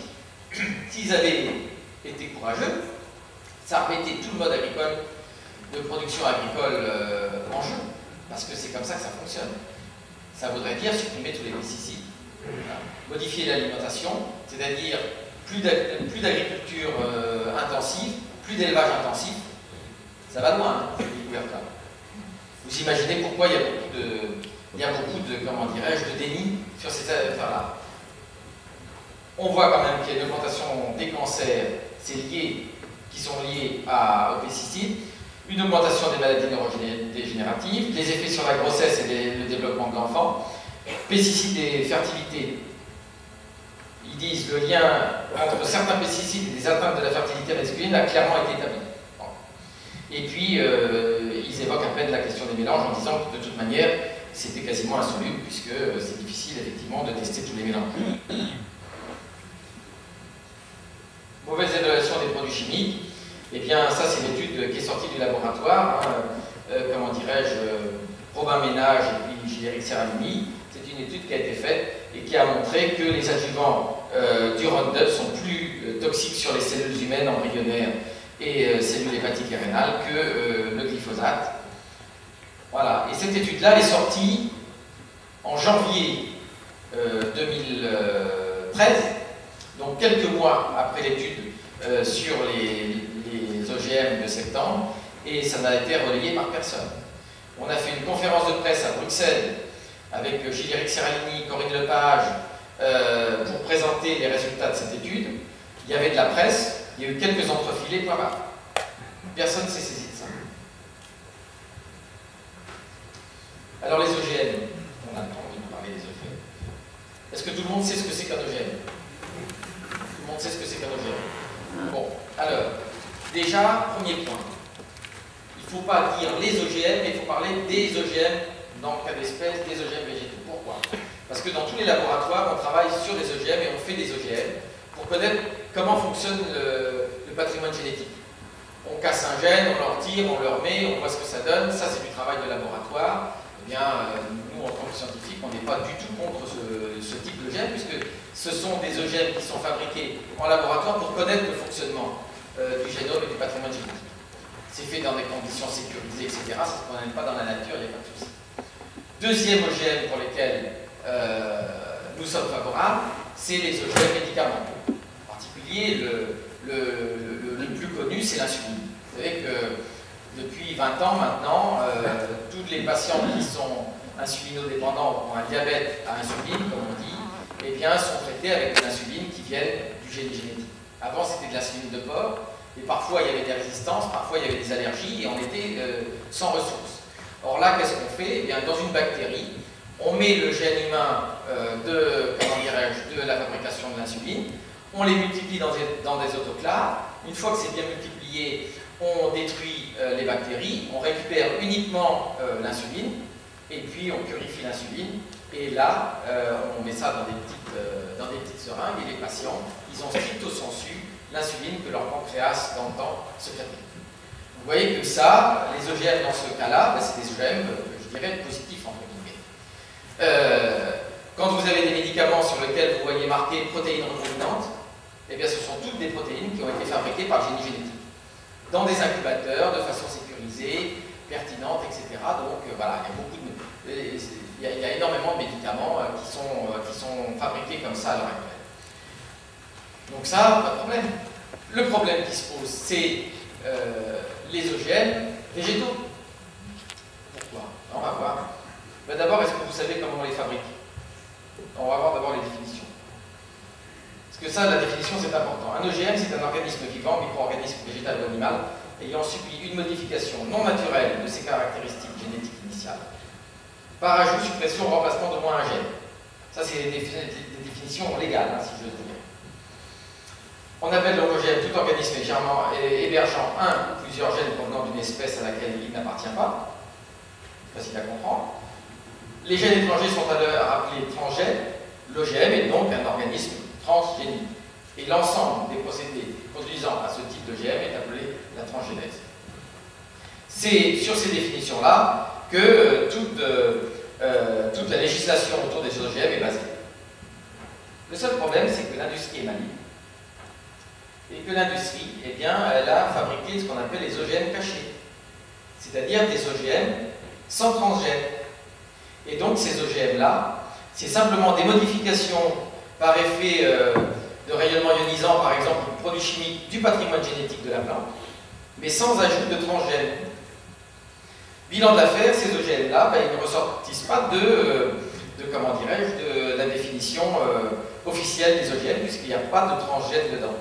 s'ils avaient été courageux, ça remettait tout le mode agricole, de production agricole en jeu. Parce que c'est comme ça que ça fonctionne. Ça voudrait dire supprimer tous les pesticides, modifier l'alimentation, c'est-à-dire plus d'agriculture intensive, plus d'élevage intensif. Ça va loin, cette découverte-là. Vous imaginez pourquoi il y a beaucoup de comment dirais-je, de déni sur ces affaires-là. On voit quand même qu'il y a une augmentation des cancers, qui sont liés aux pesticides, une augmentation des maladies neurodégénératives, les effets sur la grossesse et le développement de l'enfant, pesticides et fertilité. Ils disent le lien entre certains pesticides et des atteintes de la fertilité masculine a clairement été établi. Et puis, ils évoquent à peine la question des mélanges en disant que de toute manière, c'était quasiment insoluble, puisque c'est difficile effectivement de tester tous les mélanges. Mauvaise évaluation des produits chimiques. Eh bien, ça, c'est une étude qui est sortie du laboratoire, comment dirais-je, Robin Ménage et puis Gilles-Éric Serralini. C'est une étude qui a été faite et qui a montré que les adjuvants du Roundup sont plus toxiques sur les cellules humaines embryonnaires et cellules hépatiques et rénales que le glyphosate. Voilà. Et cette étude-là est sortie en janvier 2013, donc quelques mois après l'étude sur les OGM de septembre, et ça n'a été relayé par personne. On a fait une conférence de presse à Bruxelles avec Gilles-Éric Serralini, Corinne Lepage, pour présenter les résultats de cette étude. Il y avait de la presse, il y a eu quelques entrefilés, point barre. Personne ne s'est saisi de ça. Alors les OGM, on a envie de parler des OGM. Est-ce que tout le monde sait ce que c'est qu'un OGM? Tout le monde sait ce que c'est qu'un OGM? Bon, alors, déjà, premier point. Il ne faut pas dire les OGM, mais il faut parler des OGM dans le cas d'espèces, des OGM végétaux. Pourquoi? Parce que dans tous les laboratoires, on travaille sur des OGM et on fait des OGM pour connaître comment fonctionne le patrimoine génétique. On casse un gène, on le retire, on le remet, on voit ce que ça donne. Ça, c'est du travail de laboratoire. Eh bien, nous, en tant que scientifiques, on n'est pas du tout contre ce type de gène, puisque ce sont des OGM qui sont fabriqués en laboratoire pour connaître le fonctionnement du génome et du patrimoine génétique. C'est fait dans des conditions sécurisées, etc. Ça ne se promène pas dans la nature, il n'y a pas de souci. Deuxième OGM pour lesquels nous sommes favorables, c'est les OGM médicamenteux. En particulier, le plus connu, c'est l'insuline. Vous savez que depuis 20 ans maintenant, tous les patients qui sont insulinodépendants ont un diabète à insuline, comme on dit, eh bien, sont traités avec de l'insuline qui vient du génie génétique. Avant, c'était de l'insuline de porc, Et parfois il y avait des résistances, parfois il y avait des allergies, et on était sans ressources. Or là, qu'est-ce qu'on fait? Eh bien, dans une bactérie, on met le gène humain de la fabrication de l'insuline, on les multiplie dans des autoclaves. Une fois que c'est bien multiplié, on détruit les bactéries, on récupère uniquement l'insuline, et puis on purifie l'insuline, et là, on met ça dans des petites seringues, et les patients, ils ont stricto sensu l'insuline que leur pancréas, dans le temps, secrétait. Vous voyez que ça, les OGM dans ce cas-là, c'est des OGM, je dirais, positifs, entre guillemets. Quand vous avez des médicaments sur lesquels vous voyez marqué protéines recombinantes, eh bien ce sont toutes des protéines qui ont été fabriquées par le génie génétique, dans des incubateurs, de façon sécurisée, pertinente, etc. Donc voilà, il y a énormément de médicaments qui sont fabriqués comme ça à l'heure actuelle. Donc ça, pas de problème. Le problème qui se pose, c'est les OGM végétaux. Pourquoi? On va voir. Ben d'abord, est-ce que vous savez comment on les fabrique? On va voir d'abord les définitions. Parce que ça, la définition, c'est important. Un OGM, c'est un organisme vivant, micro-organisme végétal ou animal, ayant subi une modification non naturelle de ses caractéristiques génétiques initiales, par ajout, suppression, remplacement d'au moins un gène. Ça, c'est des définitions légales, si je veux dire. On appelle donc OGM tout organisme hébergeant un ou plusieurs gènes provenant d'une espèce à laquelle il n'appartient pas. Facile à comprendre. Les gènes étrangers sont alors appelés transgènes. L'OGM est donc un organisme transgénique. Et l'ensemble des procédés conduisant à ce type d'OGM est appelé la transgénèse. C'est sur ces définitions-là que toute la législation autour des OGM est basée. Le seul problème, c'est que l'industrie est maligne. Et que l'industrie, eh bien, elle a fabriqué ce qu'on appelle les OGM cachés. C'est-à-dire des OGM sans transgène. Et donc ces OGM-là, c'est simplement des modifications par effet de rayonnement ionisant, par exemple, du produit chimique du patrimoine génétique de la plante, mais sans ajout de transgène. Bilan de l'affaire, ces OGM-là, ben, ils ne ressortissent pas de comment dirais-je, de la définition officielle des OGM, puisqu'il n'y a pas de transgène dedans.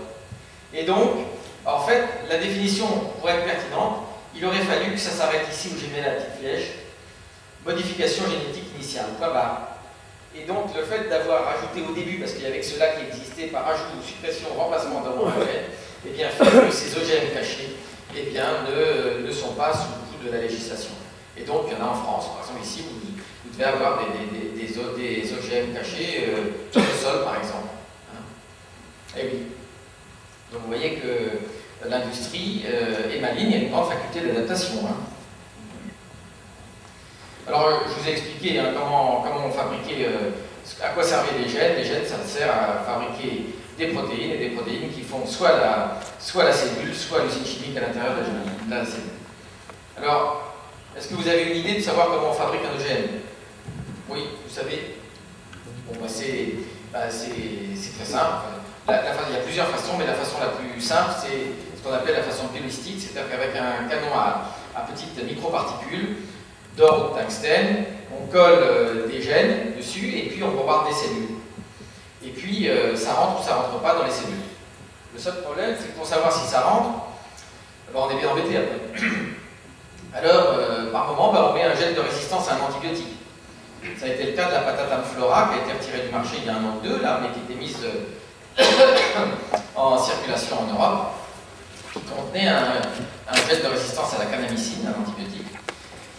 Et donc, en fait, la définition, pour être pertinente, il aurait fallu que ça s'arrête ici où j'ai mis la petite flèche. Modification génétique initiale, point barre. Et donc, le fait d'avoir ajouté au début, parce qu'il y avait ceux-là qui existaient par ajout ou suppression, remplacement d'un OGM, eh bien, fait que ces OGM cachés eh bien, ne sont pas sous le coup de la législation. Et donc, il y en a en France. Par exemple, ici, vous devez avoir des OGM cachés sur le sol, par exemple. Hein. Eh oui. Donc, vous voyez que l'industrie est maligne, il y a une grande faculté d'adaptation. Hein. Alors, je vous ai expliqué hein, comment on fabriquait, à quoi servaient les gènes. Les gènes, ça sert à fabriquer des protéines, et des protéines qui font soit la cellule, soit l'usine chimique à l'intérieur de la cellule. Alors, est-ce que vous avez une idée de savoir comment on fabrique un OGM? Oui, vous savez? Bon, bah, c'est très simple. Il y a plusieurs façons, mais la façon la plus simple, c'est ce qu'on appelle la façon biolistique, c'est-à-dire qu'avec un canon à petites microparticules, d'or ou de tungstène, on colle des gènes dessus et puis on bombarde des cellules. Et puis ça rentre ou ça rentre pas dans les cellules. Le seul problème, c'est que pour savoir si ça rentre, ben, on est bien embêté après. Alors, par moment, ben, on met un gène de résistance à un antibiotique. Ça a été le cas de la patate Amflora qui a été retirée du marché il y a 1 an ou 2, là, mais qui était mise en circulation en Europe, qui contenait un gène de résistance à la kanamycine, un antibiotique.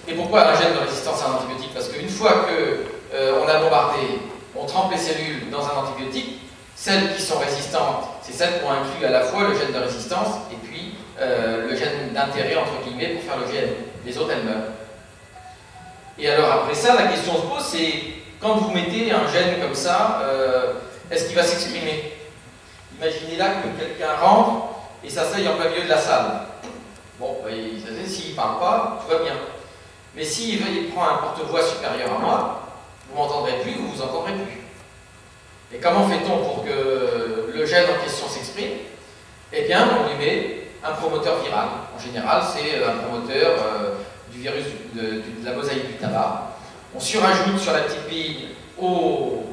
Et pourquoi un gène de résistance à un antibiotique? Parce qu'une fois qu'on a bombardé, on trempe les cellules dans un antibiotique, celles qui sont résistantes, c'est celles qui ont inclus à la fois le gène de résistance et puis le gène d'intérêt, entre guillemets, pour faire le gène. Les autres, elles meurent. Et alors après ça, la question se pose, c'est quand vous mettez un gène comme ça, est-ce qu'il va s'exprimer? Imaginez là que quelqu'un rentre et s'asseye en plein milieu de la salle. Bon, s'il ne parle pas, tout va bien. Mais s'il prend un porte-voix supérieur à moi, vous ne m'entendrez plus, vous ne vous entendrez plus. Et comment fait-on pour que le gène en question s'exprime? Eh bien, on lui met un promoteur viral. En général, c'est un promoteur du virus de la mosaïque du tabac. On surajoute sur la petite bille au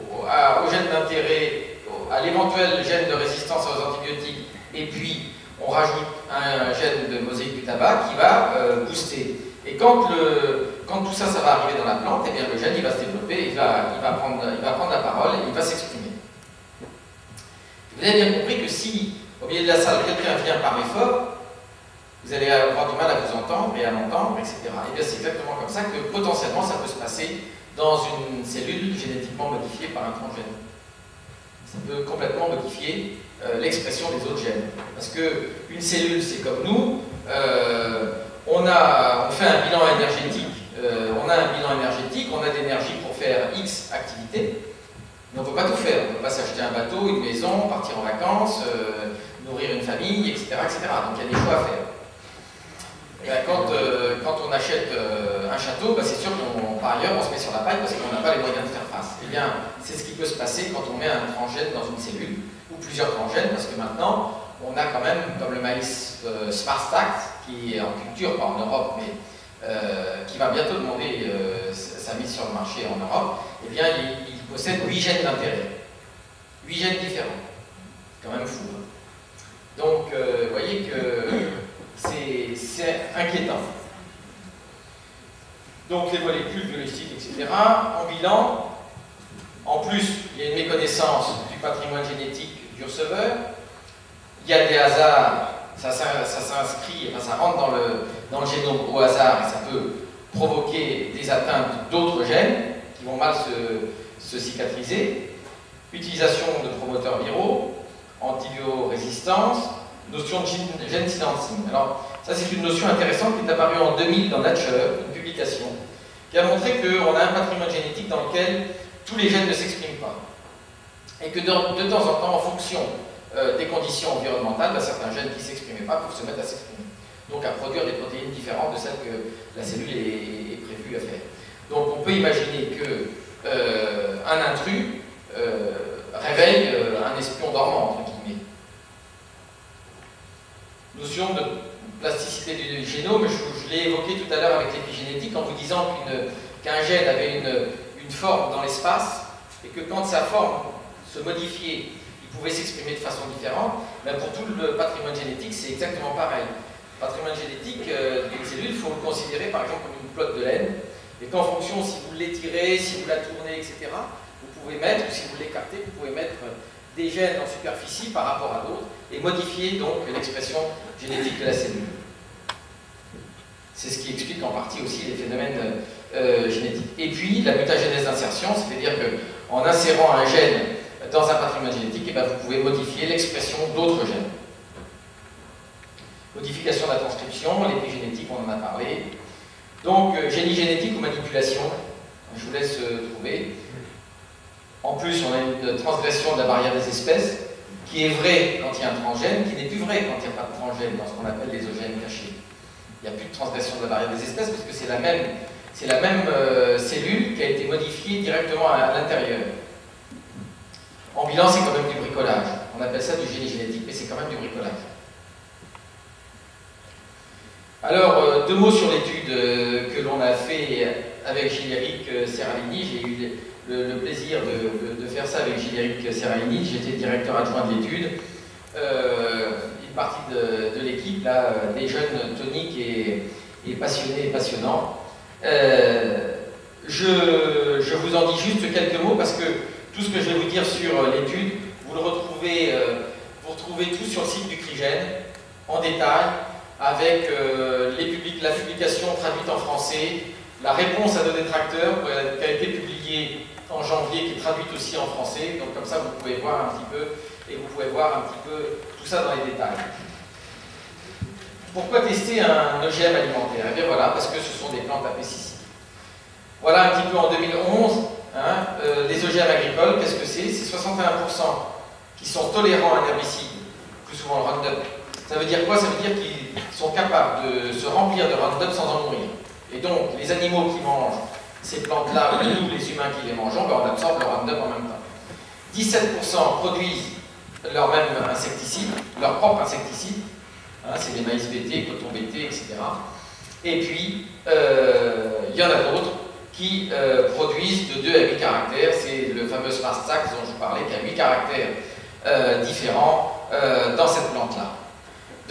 gène d'intérêt, à l'éventuel gène de résistance aux antibiotiques, et puis on rajoute un gène de mosaïque du tabac qui va booster. Et quand tout ça, ça va arriver dans la plante, eh bien, le gène il va se développer, il va prendre la parole et il va s'exprimer. Vous avez bien compris que si, au milieu de la salle, quelqu'un vient parler fort, vous allez avoir du mal à vous entendre et à l'entendre, etc. Et bien c'est exactement comme ça que potentiellement ça peut se passer dans une cellule génétiquement modifiée par un transgène. Ça peut complètement modifier l'expression des autres gènes. Parce qu'une cellule, c'est comme nous, on fait un bilan énergétique, on a de l'énergie pour faire X activités, mais on ne peut pas tout faire. On ne peut pas s'acheter un bateau, une maison, partir en vacances, nourrir une famille, etc., etc. Donc il y a des choix à faire. Quand on achète un château, c'est sûr qu'on par ailleurs on se met sur la paille parce qu'on n'a pas les moyens de faire face. Eh bien, c'est ce qui peut se passer quand on met un transgène dans une cellule, ou plusieurs transgènes, parce que maintenant, on a quand même, comme le maïs Sparstact, qui est en culture, pas en Europe, mais qui va bientôt demander sa mise sur le marché en Europe, eh bien, il possède 8 gènes d'intérêt. 8 gènes différents. C'est quand même fou. Hein. Donc, vous voyez que c'est inquiétant. Donc les molécules biologiques, etc. En bilan, en plus, il y a une méconnaissance du patrimoine génétique du receveur. Il y a des hasards, ça s'inscrit, ça rentre dans le génome au hasard et ça peut provoquer des atteintes d'autres gènes qui vont mal se cicatriser. Utilisation de promoteurs viraux, antibiorésistance, notion de gène silencing. Alors, ça c'est une notion intéressante qui est apparue en 2000 dans Nature, une publication, qui a montré qu'on a un patrimoine génétique dans lequel tous les gènes ne s'expriment pas. Et que de temps en temps, en fonction des conditions environnementales, certains gènes qui ne s'exprimaient pas peuvent se mettre à s'exprimer. Donc à produire des protéines différentes de celles que la cellule est prévue à faire. Donc on peut imaginer qu'un intrus réveille un espion dormant, entre guillemets. Notion de plasticité du génome, je l'ai évoqué tout à l'heure avec l'épigénétique en vous disant qu'un gène avait une forme dans l'espace et que quand sa forme se modifiait, il pouvait s'exprimer de façon différente. Mais pour tout le patrimoine génétique, c'est exactement pareil. Le patrimoine génétique d'une cellule, il faut le considérer par exemple comme une pelote de laine et qu'en fonction, si vous l'étirez, si vous la tournez, etc., vous pouvez mettre, ou si vous l'écartez, vous pouvez mettre des gènes en superficie par rapport à d'autres et modifier donc l'expression génétique de la cellule. C'est ce qui explique en partie aussi les phénomènes génétiques. Et puis la mutagénèse d'insertion, c'est-à-dire qu'en insérant un gène dans un patrimoine génétique, vous pouvez modifier l'expression d'autres gènes. Modification de la transcription, l'épigénétique, on en a parlé. Donc génie génétique ou manipulation, je vous laisse trouver. En plus, on a une transgression de la barrière des espèces, qui est vraie quand il y a un transgène, qui n'est plus vrai quand il n'y a pas de transgène, dans ce qu'on appelle les OGM cachés. Il n'y a plus de transgression de la barrière des espèces, parce que c'est la même cellule qui a été modifiée directement à l'intérieur. En bilan, c'est quand même du bricolage. On appelle ça du génie génétique, mais c'est quand même du bricolage. Alors, 2 mots sur l'étude que l'on a fait avec Gilles-Éric Serralini. J'ai eu le plaisir de faire ça avec Gilles-Éric Serralini. J'étais directeur adjoint de l'étude. Une partie de l'équipe, là, des jeunes toniques et passionnés et passionnants. Je vous en dis juste quelques mots parce que tout ce que je vais vous dire sur l'étude, vous retrouvez tout sur le site du CRIGEN en détail avec la publication traduite en français, la réponse à nos détracteurs qui a été publiée en janvier, qui est traduite aussi en français. Donc comme ça, vous pouvez voir un petit peu et vous pouvez voir un petit peu tout ça dans les détails. Pourquoi tester un OGM alimentaire? Eh bien voilà, parce que ce sont des plantes à pesticides. Voilà un petit peu en 2011, les OGM agricoles, qu'est-ce que c'est? C'est 61% qui sont tolérants à un herbicide, plus souvent le Roundup. Ça veut dire quoi? Ça veut dire qu'ils sont capables de se remplir de Roundup sans en mourir. Et donc, les animaux qui mangent ces plantes-là, ou nous, les humains qui les mangeons, on absorbe le Roundup en même temps. 17% produisent leur même insecticide, leur propre insecticide. C'est les maïs BT, coton BT, etc. Et puis, il y en a d'autres qui produisent de 2 à 8 caractères. C'est le fameux Sparstact dont je vous parlais, qui a 8 caractères différents dans cette plante-là.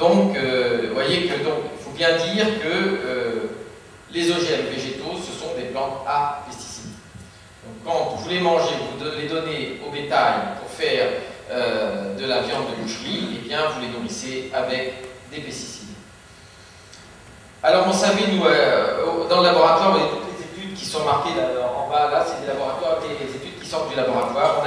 Donc, vous voyez que il faut bien dire que les OGM végétaux, ce sont des plantes à pesticides. Donc, quand vous les mangez, vous les donnez au bétail pour faire de la viande de boucherie, eh bien, vous les nourrissez avec des pesticides. Alors, on savait, nous, dans le laboratoire, toutes les études qui sont marquées là, en bas, là, c'est des laboratoires, des études qui sortent du laboratoire.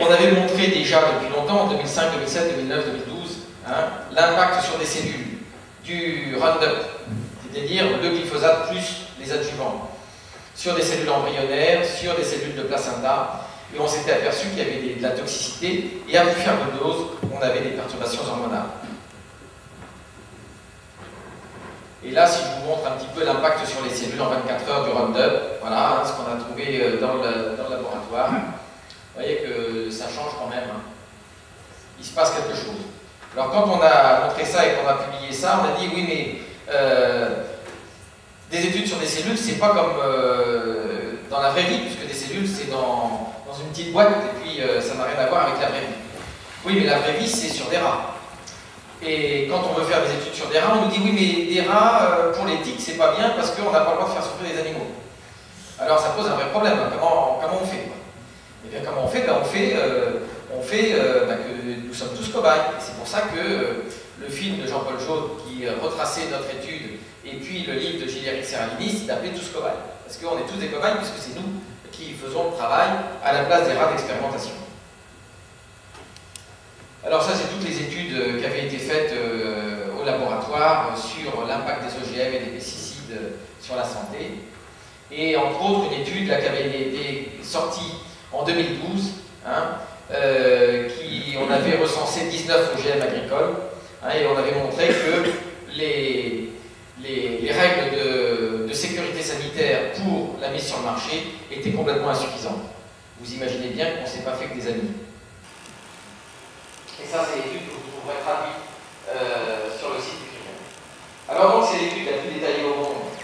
On avait montré déjà depuis longtemps, en 2005, 2007, 2009, 2012, hein, l'impact sur des cellules du Roundup, c'est-à-dire le glyphosate plus les adjuvants, sur des cellules embryonnaires, sur des cellules de placenta, et on s'était aperçu qu'il y avait de la toxicité, et à plus faible dose, on avait des perturbations hormonales. Et là, si je vous montre un petit peu l'impact sur les cellules en 24 heures du Roundup, voilà ce qu'on a trouvé dans le laboratoire. Vous voyez que ça change quand même. Hein. Il se passe quelque chose. Alors quand on a montré ça et qu'on a publié ça, on a dit oui mais des études sur des cellules, c'est pas comme dans la vraie vie, puisque des cellules c'est dans une petite boîte et puis ça n'a rien à voir avec la vraie vie. Oui mais la vraie vie c'est sur des rats. Et quand on veut faire des études sur des rats, on nous dit oui mais des rats pour l'éthique c'est pas bien parce qu'on n'a pas le droit de faire souffrir les animaux. Alors ça pose un vrai problème, hein. Comment on fait quoi? Et bien comment on fait? Que nous sommes tous cobayes. C'est pour ça que le film de Jean-Paul Jaude qui retraçait notre étude et puis le livre de Gilles-Éric Serralinis s'appelait Tous cobayes. Parce qu'on est tous des cobayes puisque c'est nous qui faisons le travail à la place des rats d'expérimentation. Alors ça c'est toutes les études qui avaient été faites au laboratoire sur l'impact des OGM et des pesticides sur la santé. Et entre autres une étude là, qui avait été sortie en 2012, hein, on avait recensé 19 OGM agricoles, hein, et on avait montré que les règles de sécurité sanitaire pour la mise sur le marché étaient complètement insuffisantes. Vous imaginez bien qu'on ne s'est pas fait que des amis. Et ça, c'est l'étude que vous trouverez traduite sur le site du CRIGEN. Alors donc, c'est l'étude la plus détaillée au monde,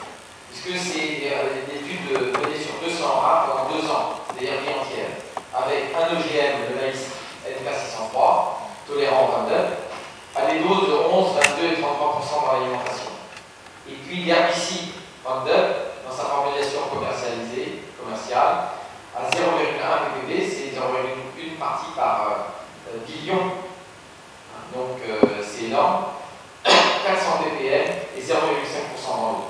puisque c'est une étude menée sur 200 rats pendant 2 ans, c'est-à-dire vie entière, avec un OGM, le maïs NK603, tolérant au Roundup, à des doses de 11, 22 et 33% dans l'alimentation. Et puis l'herbicide Roundup, dans sa formulation commerciale, à 0,1 ppb, c'est 0,1 partie par billion. Donc c'est énorme. 400 ppm et 0,5% dans l'eau.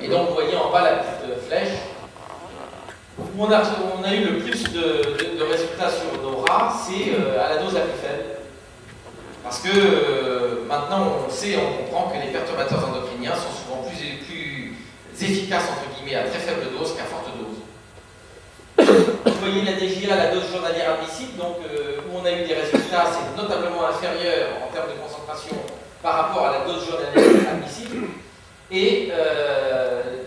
Et donc vous voyez en bas la petite flèche. Où on a eu le plus de résultats sur nos rats, c'est à la dose la plus faible. Parce que maintenant on sait, on comprend que les perturbateurs endocriniens sont souvent plus efficaces entre guillemets à très faible dose qu'à forte dose. Vous voyez la DGA, la dose journalière admissible, donc où on a eu des résultats, c'est notablement inférieur en termes de concentration par rapport à la dose journalière admissible. Et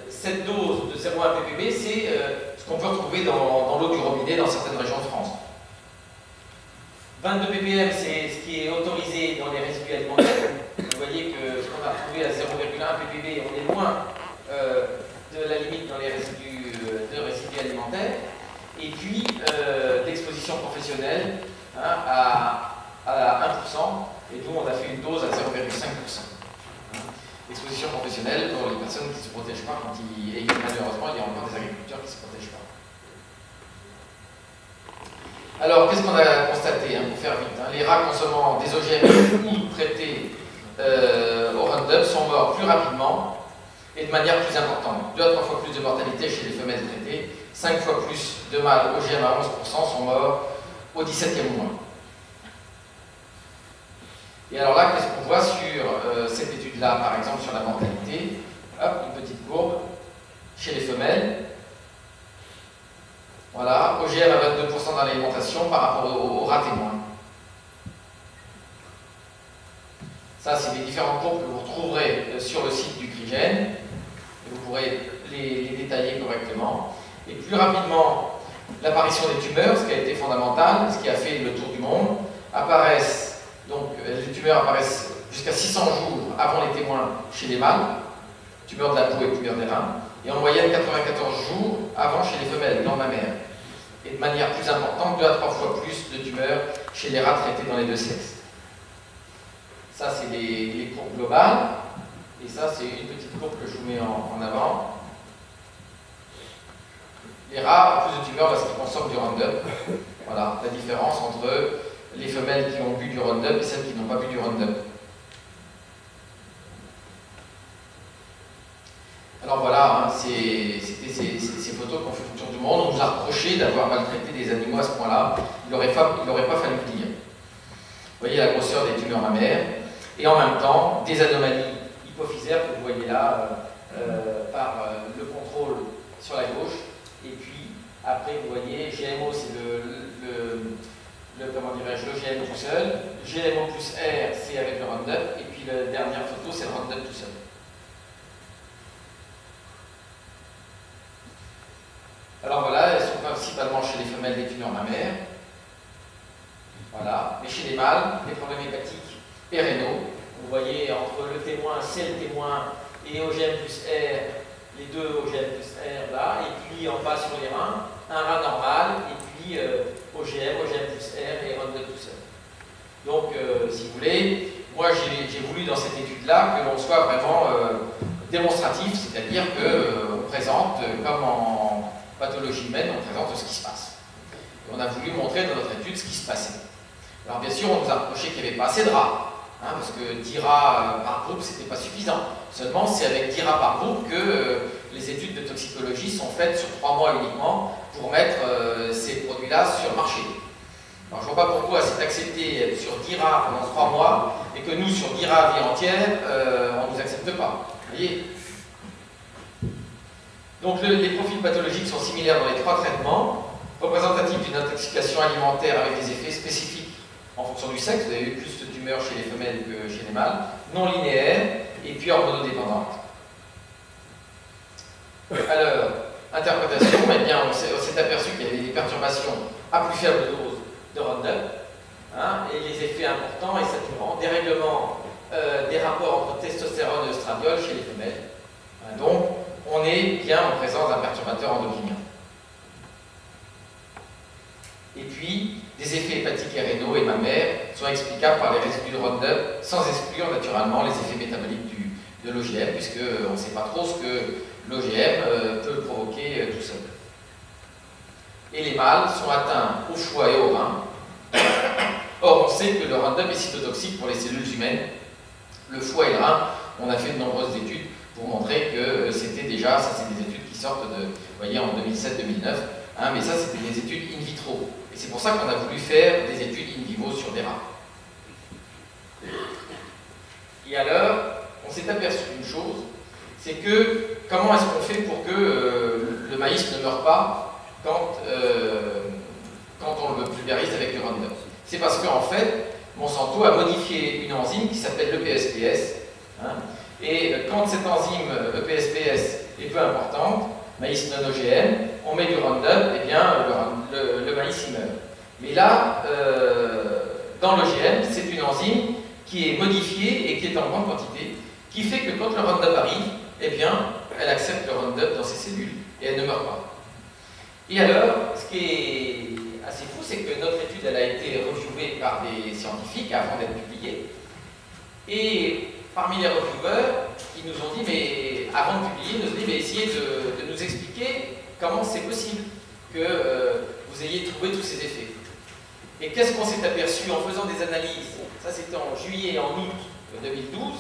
cette dose de 0,1 ppb, c'est ce qu'on peut retrouver dans l'eau du robinet dans certaines régions de France. 22 ppm, c'est ce qui est autorisé dans les résidus alimentaires. Vous voyez que ce qu'on a retrouvé à 0,1 ppb, on est loin de la limite dans les résidus alimentaires. Et puis l'exposition professionnelle, hein, à 1%, et nous on a fait une dose à 0,5%. L'exposition professionnelle pour les personnes qui ne se protègent pas, et malheureusement il y a encore des agriculteurs qui ne se protègent pas. Alors qu'est-ce qu'on a constaté, hein, pour faire vite, hein, les rats consommant des OGM ou traités au Roundup sont morts plus rapidement et de manière plus importante. 2 à 3 fois plus de mortalité chez les femelles traitées, 5 fois plus de mâles OGM à 11% sont morts au 17e mois. Et alors là, qu'est-ce qu'on voit sur cette étude-là, par exemple sur la mortalité? Hop, une petite courbe chez les femelles. Voilà, OGM à 22% dans l'alimentation par rapport aux rats témoins. Ça, c'est les différentes courbes que vous retrouverez sur le site du CRIGEN. Vous pourrez les détailler correctement. Et plus rapidement, l'apparition des tumeurs, ce qui a été fondamental, ce qui a fait le tour du monde, apparaissent, donc les tumeurs apparaissent jusqu'à 600 jours avant les témoins chez les mâles, tumeurs de la peau et tumeurs des reins, et en moyenne 94 jours avant chez les femelles, dans ma mère. Et de manière plus importante, 2 à 3 fois plus de tumeurs chez les rats traités dans les deux sexes. Ça, c'est les courbes globales. Et ça, c'est une petite courbe que je vous mets en avant. Les rats ont plus de tumeurs parce qu'ils consomment du Roundup. Voilà la différence entre les femelles qui ont bu du Roundup et celles qui n'ont pas bu du Roundup. Alors voilà, hein, c'était ces photos qu'on fait tout le tour du monde. On nous a reproché d'avoir maltraité des animaux à ce point-là. Il n'aurait pas fallu le dire. Vous voyez la grosseur des tumeurs mammaires. Et en même temps, des anomalies hypophysaires que vous voyez là par le contrôle sur la gauche. Et puis, après, vous voyez, GMO, c'est comment dirais-je, l'OGM tout seul. GMO plus R, c'est avec le Roundup. Et puis, la dernière photo, c'est le Roundup tout seul. Alors voilà, elles sont principalement chez les femelles des tumeurs mammaires. Voilà. Mais chez les mâles, les problèmes hépatiques et rénaux. Vous voyez, entre le témoin, c'est le témoin, et OGM plus R, les deux OGM plus R là, et puis en bas sur les reins, un rat normal, et puis OGM plus R et Roundup tout seul. Donc, si vous voulez, moi j'ai voulu dans cette étude-là que l'on soit vraiment démonstratif, c'est-à-dire qu'on présente, comme en pathologie humaine, on présente ce qui se passe. Et on a voulu montrer dans notre étude ce qui se passait. Alors bien sûr, on nous a reproché qu'il n'y avait pas assez de rats. Parce que 10 rats par groupe, ce n'était pas suffisant. Seulement, c'est avec 10 rats par groupe que les études de toxicologie sont faites sur 3 mois uniquement pour mettre ces produits-là sur le marché. Alors, je ne vois pas pourquoi c'est accepté sur 10 rats pendant 3 mois et que nous, sur 10 rats à vie entière, on ne nous accepte pas. Vous voyez ? Donc, les profils pathologiques sont similaires dans les 3 traitements, représentatifs d'une intoxication alimentaire avec des effets spécifiques en fonction du sexe. Vous avez eu plus de tumeurs chez les femelles que chez les mâles, non linéaires, et puis hormonodépendantes. Alors, interprétation, eh bien, on s'est aperçu qu'il y avait des perturbations à plus faible dose de Roundup, hein, et les effets importants et saturants, dérèglement des rapports entre testostérone et oestradiol chez les femelles. Hein, donc, on est bien en présence d'un perturbateur endocrinien. Et puis, des effets hépatiques et rénaux et mammaires sont explicables par les résidus de Roundup, sans exclure naturellement les effets métaboliques de l'OGM, puisqu'on ne sait pas trop ce que l'OGM peut provoquer tout seul. Et les mâles sont atteints au foie et au rein. Or, on sait que le Roundup est cytotoxique pour les cellules humaines. Le foie et le rein, on a fait de nombreuses études pour montrer que c'était déjà, ça c'est des études qui sortent de, vous voyez, en 2007-2009, hein, mais ça c'était des études in vitro. Et c'est pour ça qu'on a voulu faire des études in vivo sur des rats. Et alors, on s'est aperçu d'une chose, c'est que comment est-ce qu'on fait pour que le maïs ne meure pas quand on le pulvérise avec le Roundup? C'est parce qu'en fait, Monsanto a modifié une enzyme qui s'appelle l'EPSPS. Hein, et quand cette enzyme EPSPS est peu importante, maïs non OGM, on met du Roundup, et bien le maïs il meurt. Mais là, dans l'OGM, c'est une enzyme qui est modifiée et qui est en grande quantité, qui fait que quand le Roundup arrive, eh bien, elle accepte le Roundup dans ses cellules et elle ne meurt pas. Et alors, ce qui est assez fou, c'est que notre étude elle a été reviewée par des scientifiques avant d'être publiée. Et parmi les reviewers, ils nous ont dit, mais avant de publier, ils nous ont dit, mais essayez de nous expliquer comment c'est possible que vous ayez trouvé tous ces effets. Et qu'est-ce qu'on s'est aperçu en faisant des analyses? Ça c'était en juillet et en août 2012.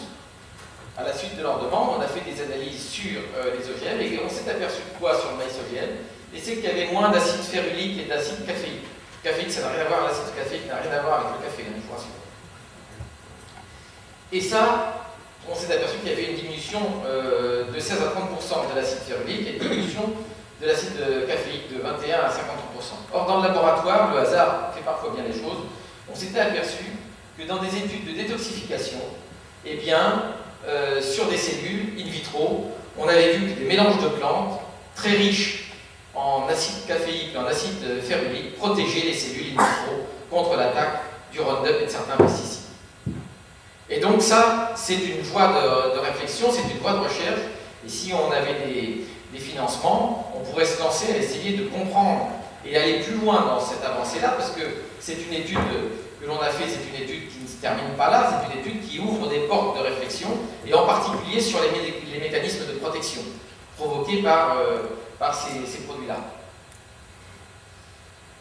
À la suite de leur demande, on a fait des analyses sur les OGM et on s'est aperçu de quoi sur le maïs OGM? Et c'est qu'il y avait moins d'acide férulique et d'acide caféique. Caféique, ça n'a rien à voir, l'acide caféique n'a rien à voir avec le café, je vous rassure. Et ça, on s'est aperçu qu'il y avait une diminution de 16 à 30% de l'acide férulique et une diminution de l'acide caféique de 21 à 50%. Or, dans le laboratoire, le hasard fait parfois bien les choses, on s'était aperçu que dans des études de détoxification, eh bien, sur des cellules in vitro, on avait vu que des mélanges de plantes très riches en acide caféique et en acide férulique protégeaient les cellules in vitro contre l'attaque du Roundup et de certains pesticides. Et donc ça, c'est une voie de réflexion, c'est une voie de recherche. Et si on avait des financements, on pourrait se lancer à essayer de comprendre et aller plus loin dans cette avancée-là, parce que c'est une étude que l'on a faite, c'est une étude qui ne se termine pas là, c'est une étude qui ouvre des portes de réflexion, et en particulier sur les mécanismes de protection provoqués par ces produits-là.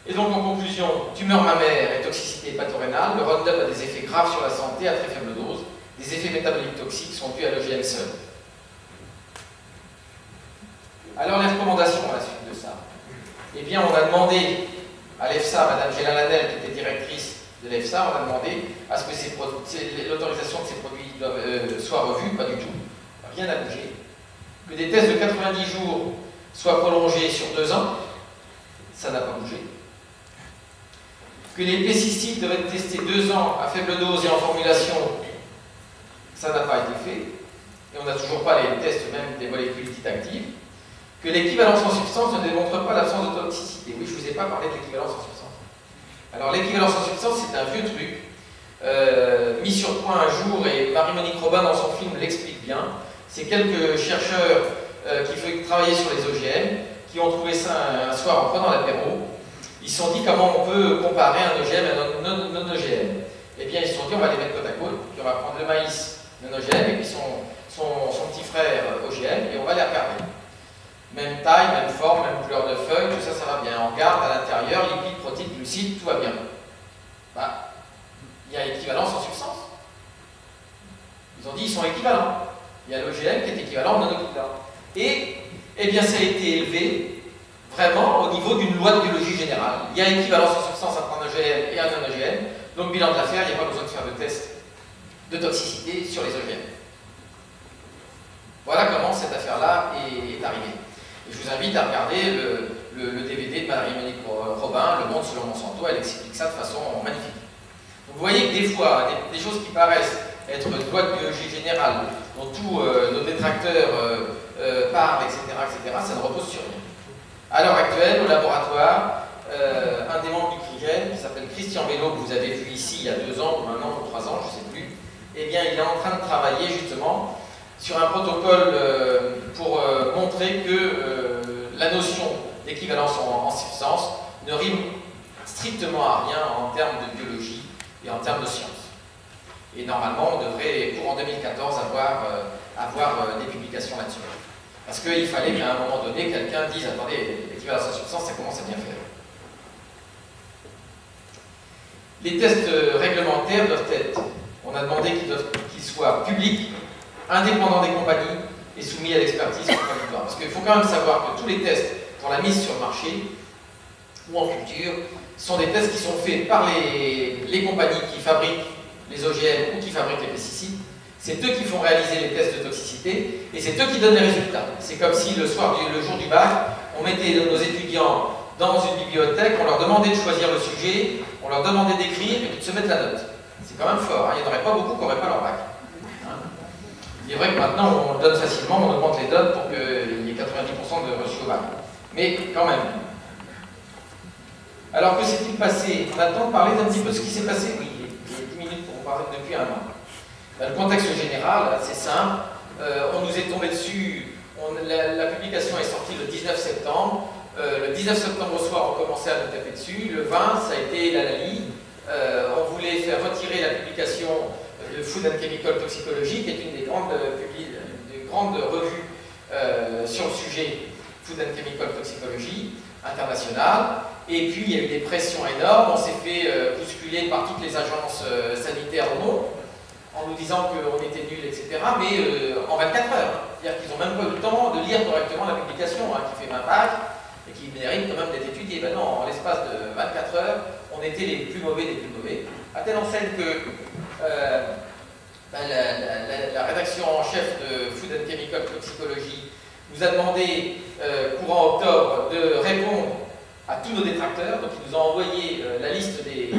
Et donc en conclusion, tumeur mammaire et toxicité hépatorénale, le Roundup a des effets graves sur la santé à très faible dose. Des effets métaboliques toxiques sont dus à l'OGM seul. Alors les recommandations à la suite de ça. Eh bien on a demandé à l'EFSA, Mme Géla Lanel, qui était directrice de l'EFSA, on a demandé à ce que l'autorisation de ces produits soit revue, pas du tout. Rien n'a bougé. Que des tests de 90 jours soient prolongés sur 2 ans, ça n'a pas bougé. Que les pesticides doivent être testés 2 ans à faible dose et en formulation, ça n'a pas été fait. Et on n'a toujours pas les tests même des molécules dites actives. Que l'équivalence en substance ne démontre pas l'absence de toxicité. Oui, je ne vous ai pas parlé de l'équivalence en substance. Alors l'équivalence en substance, c'est un vieux truc, mis sur point un jour, et Marie-Monique Robin dans son film l'explique bien. C'est quelques chercheurs qui travaillaient sur les OGM, qui ont trouvé ça un soir en prenant l'apéro. Ils se sont dit comment on peut comparer un OGM à un non-OGM. Eh bien, ils se sont dit on va les mettre côte à côte, puis on va prendre le maïs non-OGM et puis son petit frère OGM, et on va les regarder. Même taille, même forme, même couleur de feuille, tout ça, ça va bien. On regarde à l'intérieur, lipides, protéines, glucides, tout va bien. Bah, il y a équivalence en substance. Ils ont dit ils sont équivalents. Il y a l'OGM qui est équivalent au non-équivalent. Et, eh bien, ça a été élevé vraiment au niveau d'une loi de biologie générale. Il y a équivalence en substance entre un OGM et un non-OGM. Donc, bilan de l'affaire, il n'y a pas besoin de faire de test de toxicité sur les OGM. Voilà comment cette affaire-là est arrivée. Et je vous invite à regarder le DVD de Marie-Monique Robin, Le Monde selon Monsanto, elle explique ça de façon magnifique. Donc vous voyez que des fois, des choses qui paraissent être une loi de biologie générale, dont tous nos détracteurs parlent, etc., ça ne repose sur rien. À l'heure actuelle, au laboratoire, un des membres du CRIGEN, qui s'appelle Christian Bello, que vous avez vu ici il y a 2 ans, ou 1 an, ou 3 ans, je ne sais plus, eh bien il est en train de travailler justement sur un protocole pour montrer que la notion d'équivalence en substance ne rime strictement à rien en termes de biologie et en termes de science. Et normalement, on devrait, courant 2014, avoir des publications là-dessus. Parce qu'il fallait qu'à un moment donné, quelqu'un dise « Attendez, l'équivalence en substance, ça commence à bien faire. » Les tests réglementaires doivent être, on a demandé qu'ils soient publics, indépendants des compagnies et soumis à l'expertise contradictoire. Parce qu'il faut quand même savoir que tous les tests pour la mise sur le marché ou en culture sont des tests qui sont faits par les compagnies qui fabriquent les OGM ou qui fabriquent les pesticides. C'est eux qui font réaliser les tests de toxicité et c'est eux qui donnent les résultats. C'est comme si le jour du bac, on mettait nos étudiants dans une bibliothèque, on leur demandait de choisir le sujet, on leur demandait d'écrire et puis de se mettre la note. C'est quand même fort, hein. Il n'y en aurait pas beaucoup qui n'auraient pas leur bac. Il est vrai que maintenant, on le donne facilement, on augmente les notes pour qu'il y ait 90% de reçus au bac. Mais quand même. Alors, que s'est-il passé? On a le temps de parler d'un petit peu de ce qui s'est passé. Oui, il y a 10 minutes pour en parler depuis 1 an. Le contexte général, c'est simple. On nous est tombé dessus. La publication est sortie le 19 septembre. Le 19 septembre au soir, on commençait à nous taper dessus. Le 20, ça a été la LALI. On voulait faire retirer la publication de Food and Chemical Toxicology, qui est une des grandes revues sur le sujet Food and Chemical Toxicology internationale. Et puis il y a eu des pressions énormes, on s'est fait bousculer par toutes les agences sanitaires au monde, en nous disant qu'on était nuls, etc. Mais en 24 heures. C'est-à-dire qu'ils n'ont même pas eu le temps de lire correctement la publication, hein, qui fait 20 pages, et qui mérite quand même d'être étudiée. Ben non, en l'espace de 24 heures, on était les plus mauvais des plus mauvais. À telle enseigne que la rédaction en chef de Food and Chemical Toxicology nous a demandé, courant octobre, de répondre à tous nos détracteurs. Donc ils nous ont envoyé la liste des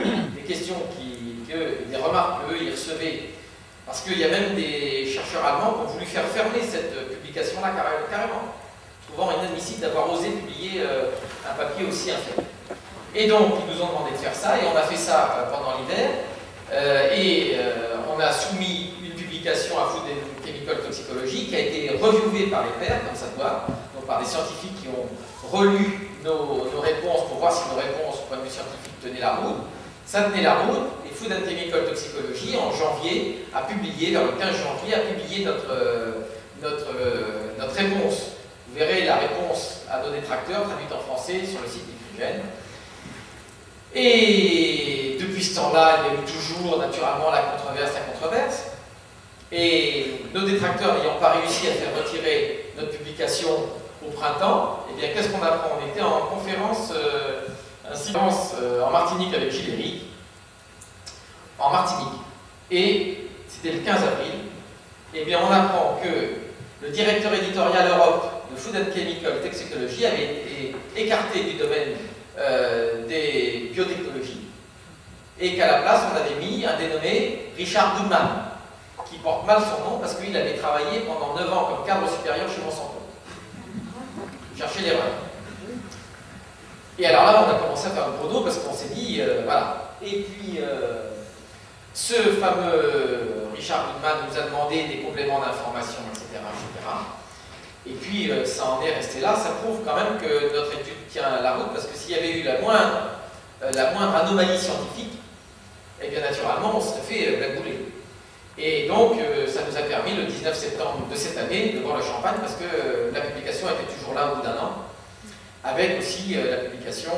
questions, des remarques qu'eux ils recevaient. Parce qu'il y a même des chercheurs allemands qui ont voulu faire fermer cette publication-là carrément, trouvant inadmissible d'avoir osé publier un papier aussi inférieur. Et donc, ils nous ont demandé de faire ça, et on a fait ça pendant l'hiver, on a soumis une publication à Food and Chemical Toxicology qui a été reviewée par les pairs, comme ça doit. Donc donc par des scientifiques qui ont relu nos réponses pour voir si nos réponses, au point de vue scientifique, tenaient la route. Ça tenait la route, et Food and Chemical Toxicology, en janvier, a publié, vers le 15 janvier, a publié notre réponse. Vous verrez la réponse à nos détracteurs, traduite en français, sur le site d'Icrigen. Et depuis ce temps-là, il y a eu toujours, naturellement, la controverse. Et nos détracteurs n'ayant pas réussi à faire retirer notre publication au printemps, eh bien, qu'est-ce qu'on apprend? On était en conférence, en Martinique avec Gilles Éric, en Martinique. Et c'était le 15 avril. Eh bien, on apprend que le directeur éditorial Europe de Food and Chemical Toxicology avait été écarté du domaine des biotechnologies et qu'à la place, on avait mis un dénommé Richard Goodman, qui porte mal son nom parce qu'il avait travaillé pendant 9 ans comme cadre supérieur chez Monsanto. Cherchez l'erreur. Et alors là, on a commencé à faire le gros dos parce qu'on s'est dit, voilà. Et puis, ce fameux Richard Goodman nous a demandé des compléments d'information, etc., etc. Et puis, ça en est resté là. Ça prouve quand même que notre étude tient la route, parce que s'il y avait eu la moindre anomalie scientifique, eh bien, naturellement, on serait fait blabouler. Et donc, ça nous a permis, le 19 septembre de cette année, de voir le champagne, parce que la publication était toujours là au bout d'un an, avec aussi la publication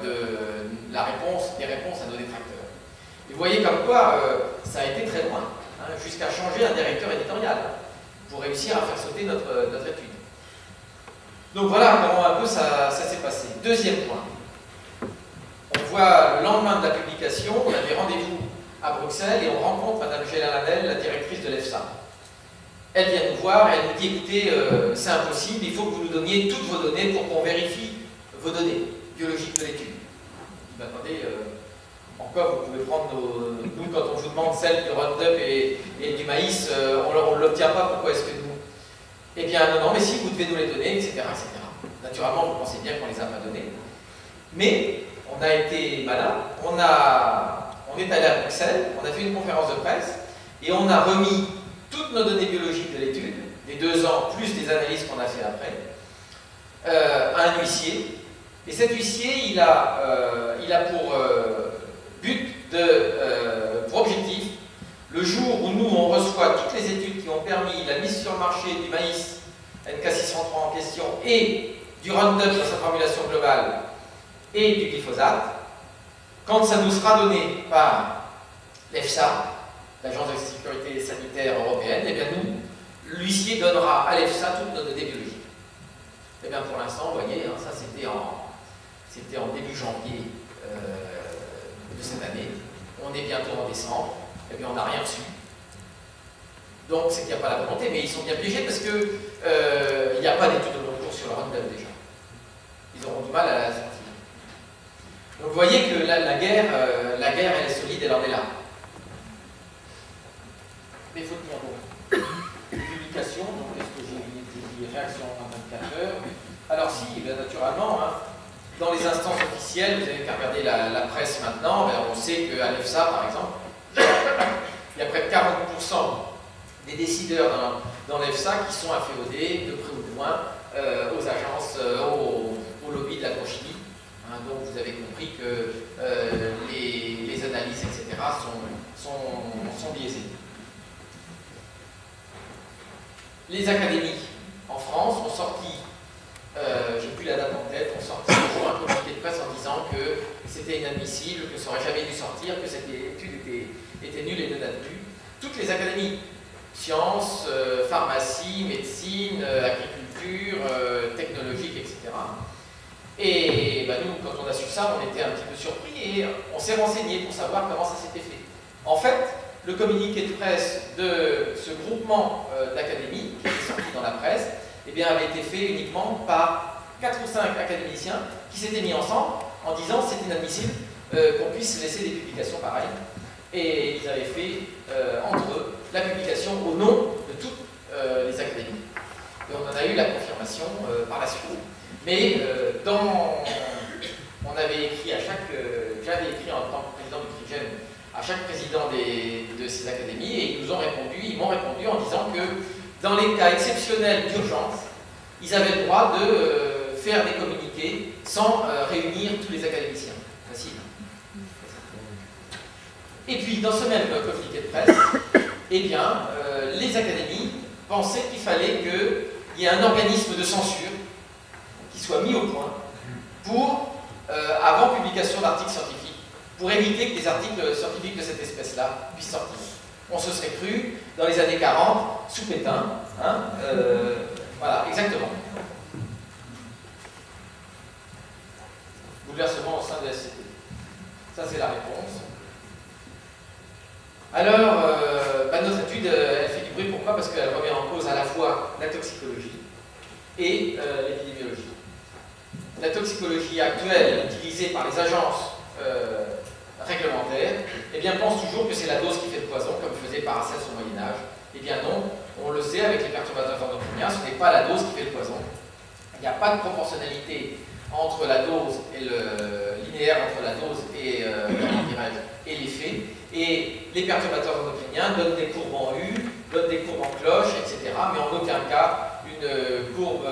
des réponses à nos détracteurs. Et vous voyez comme quoi ça a été très loin, hein, jusqu'à changer un directeur éditorial, pour réussir à faire sauter notre étude. Donc voilà comment un peu ça s'est passé. Deuxième point. On voit le lendemain de la publication, on avait rendez-vous à Bruxelles et on rencontre Mme Gélin Ladel, la directrice de l'EFSA. Elle vient nous voir et elle nous dit, écoutez, c'est impossible, il faut que vous nous donniez toutes vos données pour qu'on vérifie vos données biologiques de l'étude. Je dis, attendez, encore vous pouvez prendre nous, quand on vous demande celle du Roundup et du maïs, on ne l'obtient pas, pourquoi est-ce que nous? Eh bien, non, mais si, vous devez nous les donner, etc., etc. Naturellement, vous pensez bien qu'on ne les a pas données. Mais on a été malin, on est allé à Bruxelles, on a fait une conférence de presse, et on a remis toutes nos données biologiques de l'étude, des 2 ans, plus des analyses qu'on a fait après, à un huissier. Et cet huissier, il a pour pour objectif, le jour où nous, on reçoit toutes les études qui ont permis la mise sur le marché du maïs NK603 en question et du Roundup dans sa formulation globale et du glyphosate, quand ça nous sera donné par l'EFSA, l'Agence de sécurité sanitaire européenne, et bien nous, l'huissier donnera à l'EFSA toutes nos données biologiques. Et bien pour l'instant, vous voyez, hein, ça c'était en début janvier de cette année. On est bientôt en décembre, et bien on n'a rien reçu. Donc c'est qu'il n'y a pas la volonté, mais ils sont bien piégés parce que il n'y a pas d'études de long cours sur le Roundup déjà. Ils auront du mal à la sortir. Donc vous voyez que la guerre, elle est solide, elle en est là. Mais il faut tenir bon. Publication, donc est-ce que j'ai dit réaction en 24 heures? Alors si, bien naturellement, hein, dans les instances officielles, vous avez qu'à regarder la presse maintenant, ben on sait qu'à l'EFSA, par exemple, il y a près de 40% des décideurs dans l'EFSA qui sont afféodés, de près ou de loin, aux agences, au lobby de l'agrochimie. Hein, donc vous avez compris que les analyses, etc., sont biaisées. Les académies en France ont sorti, j'ai plus la date en tête, ont sorti un communiqué de presse en disant que c'était inadmissible, que ça n'aurait jamais dû sortir, que cette étude était nulle et non advenue. Toutes les académies, sciences, pharmacie, médecine, agriculture, technologique, etc. Et ben, nous, quand on a su ça, on était un petit peu surpris et on s'est renseigné pour savoir comment ça s'était fait. En fait, le communiqué de presse de ce groupement d'académies qui est sorti dans la presse, eh bien, avait été fait uniquement par 4 ou 5 académiciens qui s'étaient mis ensemble en disant c'est inadmissible qu'on puisse laisser des publications pareilles. Et ils avaient fait entre eux la publication au nom de toutes les académies. Et on en a eu la confirmation par la suite. Mais on avait écrit à chaque... j'avais écrit en tant que président du CRIGEN à chaque président de ces académies et ils m'ont répondu en disant que dans les cas exceptionnels d'urgence, ils avaient le droit de faire des communiqués sans réunir tous les académiciens. Facile. Et puis, dans ce même communiqué de presse, eh bien, les académies pensaient qu'il fallait qu'il y ait un organisme de censure qui soit mis au point pour, avant publication d'articles scientifiques, pour éviter que des articles scientifiques de cette espèce-là puissent sortir. On se serait cru dans les années 40, sous Pétain, hein, voilà, exactement. Bouleversement au sein de la SCT. Ça, c'est la réponse. Alors, notre étude, elle fait du bruit. Pourquoi? Parce qu'elle remet en cause à la fois la toxicologie et l'épidémiologie. La toxicologie actuelle, utilisée par les agences réglementaires, eh bien, pense toujours que c'est la dose qui fait le poison, comme faisait Paracelse au Moyen-Âge. Eh bien non, on le sait avec les perturbateurs endocriniens, ce n'est pas la dose qui fait le poison. Il n'y a pas de proportionnalité entre la dose et le linéaire entre la dose et l'effet. Et les perturbateurs endocriniens donnent des courbes en U, donnent des courbes en cloche, etc. Mais en aucun cas une courbe,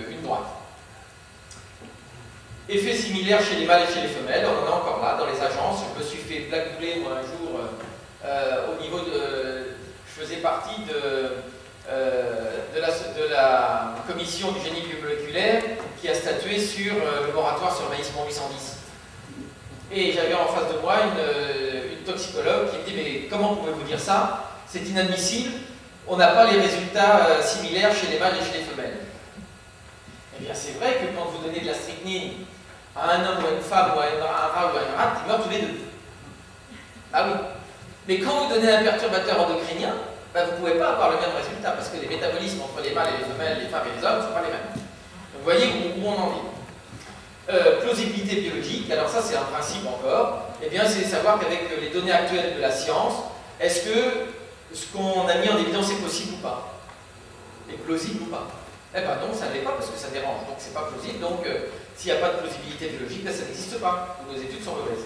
une droite. Effet similaire chez les mâles et chez les femelles, on en a encore là dans les agences. Je me suis fait blackbouler moi un jour au niveau de. Je faisais partie de la commission du génie biomoléculaire qui a statué sur le moratoire sur le maïs 810. Et j'avais en face de moi une toxicologue qui me dit: mais comment pouvez-vous dire ça? C'est inadmissible, on n'a pas les résultats similaires chez les mâles et chez les femelles. Eh bien c'est vrai que quand vous donnez de la strychnine à un homme ou à une femme ou à un rat ou à une rate, ils meurent tous les deux. Ah oui. Mais quand vous donnez un perturbateur endocrinien, vous ne pouvez pas avoir le même résultat parce que les métabolismes entre les mâles et les femelles, les femmes et les hommes ne sont pas les mêmes. Donc vous voyez où on en est. Plausibilité biologique, alors ça c'est un principe encore, eh bien c'est de savoir qu'avec les données actuelles de la science, est-ce que ce qu'on a mis en évidence est possible ou pas? Est plausible ou pas? Eh bien non, ça ne l'est pas parce que ça dérange, donc c'est pas plausible, donc s'il n'y a pas de plausibilité biologique, ça n'existe pas, nos études sont mauvaises.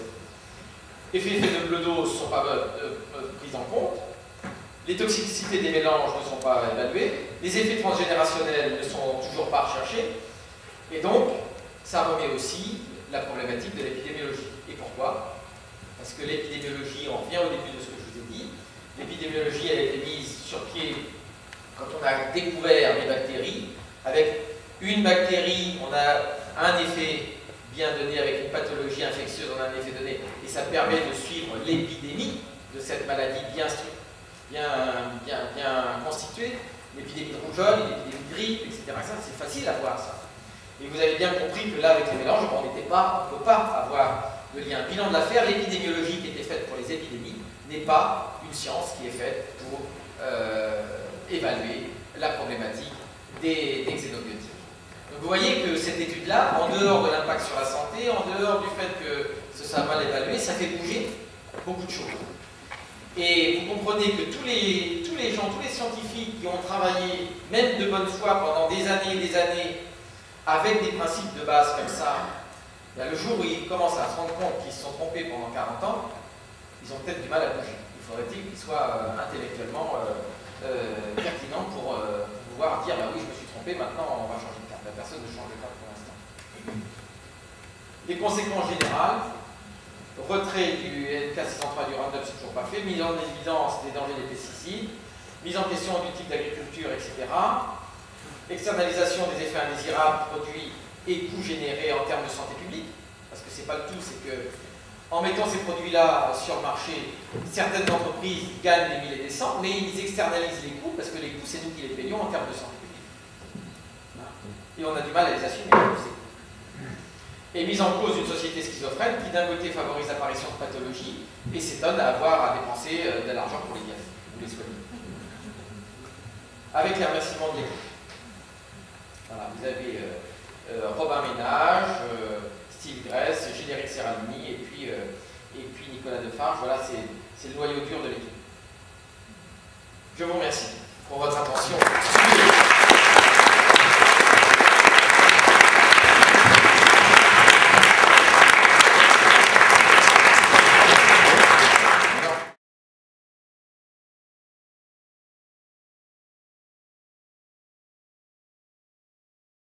Effets de bleu dose ne sont pas pris en compte, les toxicités des mélanges ne sont pas évaluées, les effets transgénérationnels ne sont toujours pas recherchés, et donc ça remet aussi la problématique de l'épidémiologie. Et pourquoi? Parce que l'épidémiologie, on revient au début de ce que je vous ai dit, l'épidémiologie elle a été mise sur pied quand on a découvert les bactéries. Avec une bactérie, on a un effet bien donné, avec une pathologie infectieuse, on a un effet donné, et ça permet de suivre l'épidémie de cette maladie bien constituée, l'épidémie de rougeole, l'épidémie de grippe, etc. Ça, c'est facile à voir ça. Et vous avez bien compris que là, avec les mélanges, on ne peut pas avoir de lien. Bilan de l'affaire, l'épidémiologie qui était faite pour les épidémies n'est pas une science qui est faite pour évaluer la problématique des xénobiotiques. Donc vous voyez que cette étude-là, en dehors de l'impact sur la santé, en dehors du fait que ce soit mal évalué, ça fait bouger beaucoup de choses. Et vous comprenez que tous les gens, tous les scientifiques qui ont travaillé, même de bonne foi, pendant des années et des années, avec des principes de base comme ça, le jour où ils commencent à se rendre compte qu'ils se sont trompés pendant 40 ans, ils ont peut-être du mal à bouger. Il faudrait-il qu'ils soient intellectuellement pertinents pour pouvoir dire: bah oui, je me suis trompé, maintenant on va changer de cap. La personne ne change de cap pour l'instant. Les conséquences générales: retrait du NK603 du Roundup, c'est toujours pas fait, mise en évidence des dangers des pesticides, mise en question du type d'agriculture, etc. Externalisation des effets indésirables, produits et coûts générés en termes de santé publique, parce que c'est pas le tout, c'est que en mettant ces produits-là sur le marché, certaines entreprises gagnent des milliers et des cents, mais ils externalisent les coûts, parce que les coûts, c'est nous qui les payons en termes de santé publique. Et on a du mal à les assumer, on le sait. Et mise en cause d'une société schizophrène qui, d'un côté, favorise l'apparition de pathologies et s'étonne à avoir à dépenser de l'argent pour les guérir, ou les soigner. Avec les remerciements de l'équipe. Voilà, vous avez Robin Ménage, Steve Gress, Générique Serralini et puis Nicolas Defarge. Voilà, c'est le noyau dur de l'équipe. Je vous remercie pour votre attention.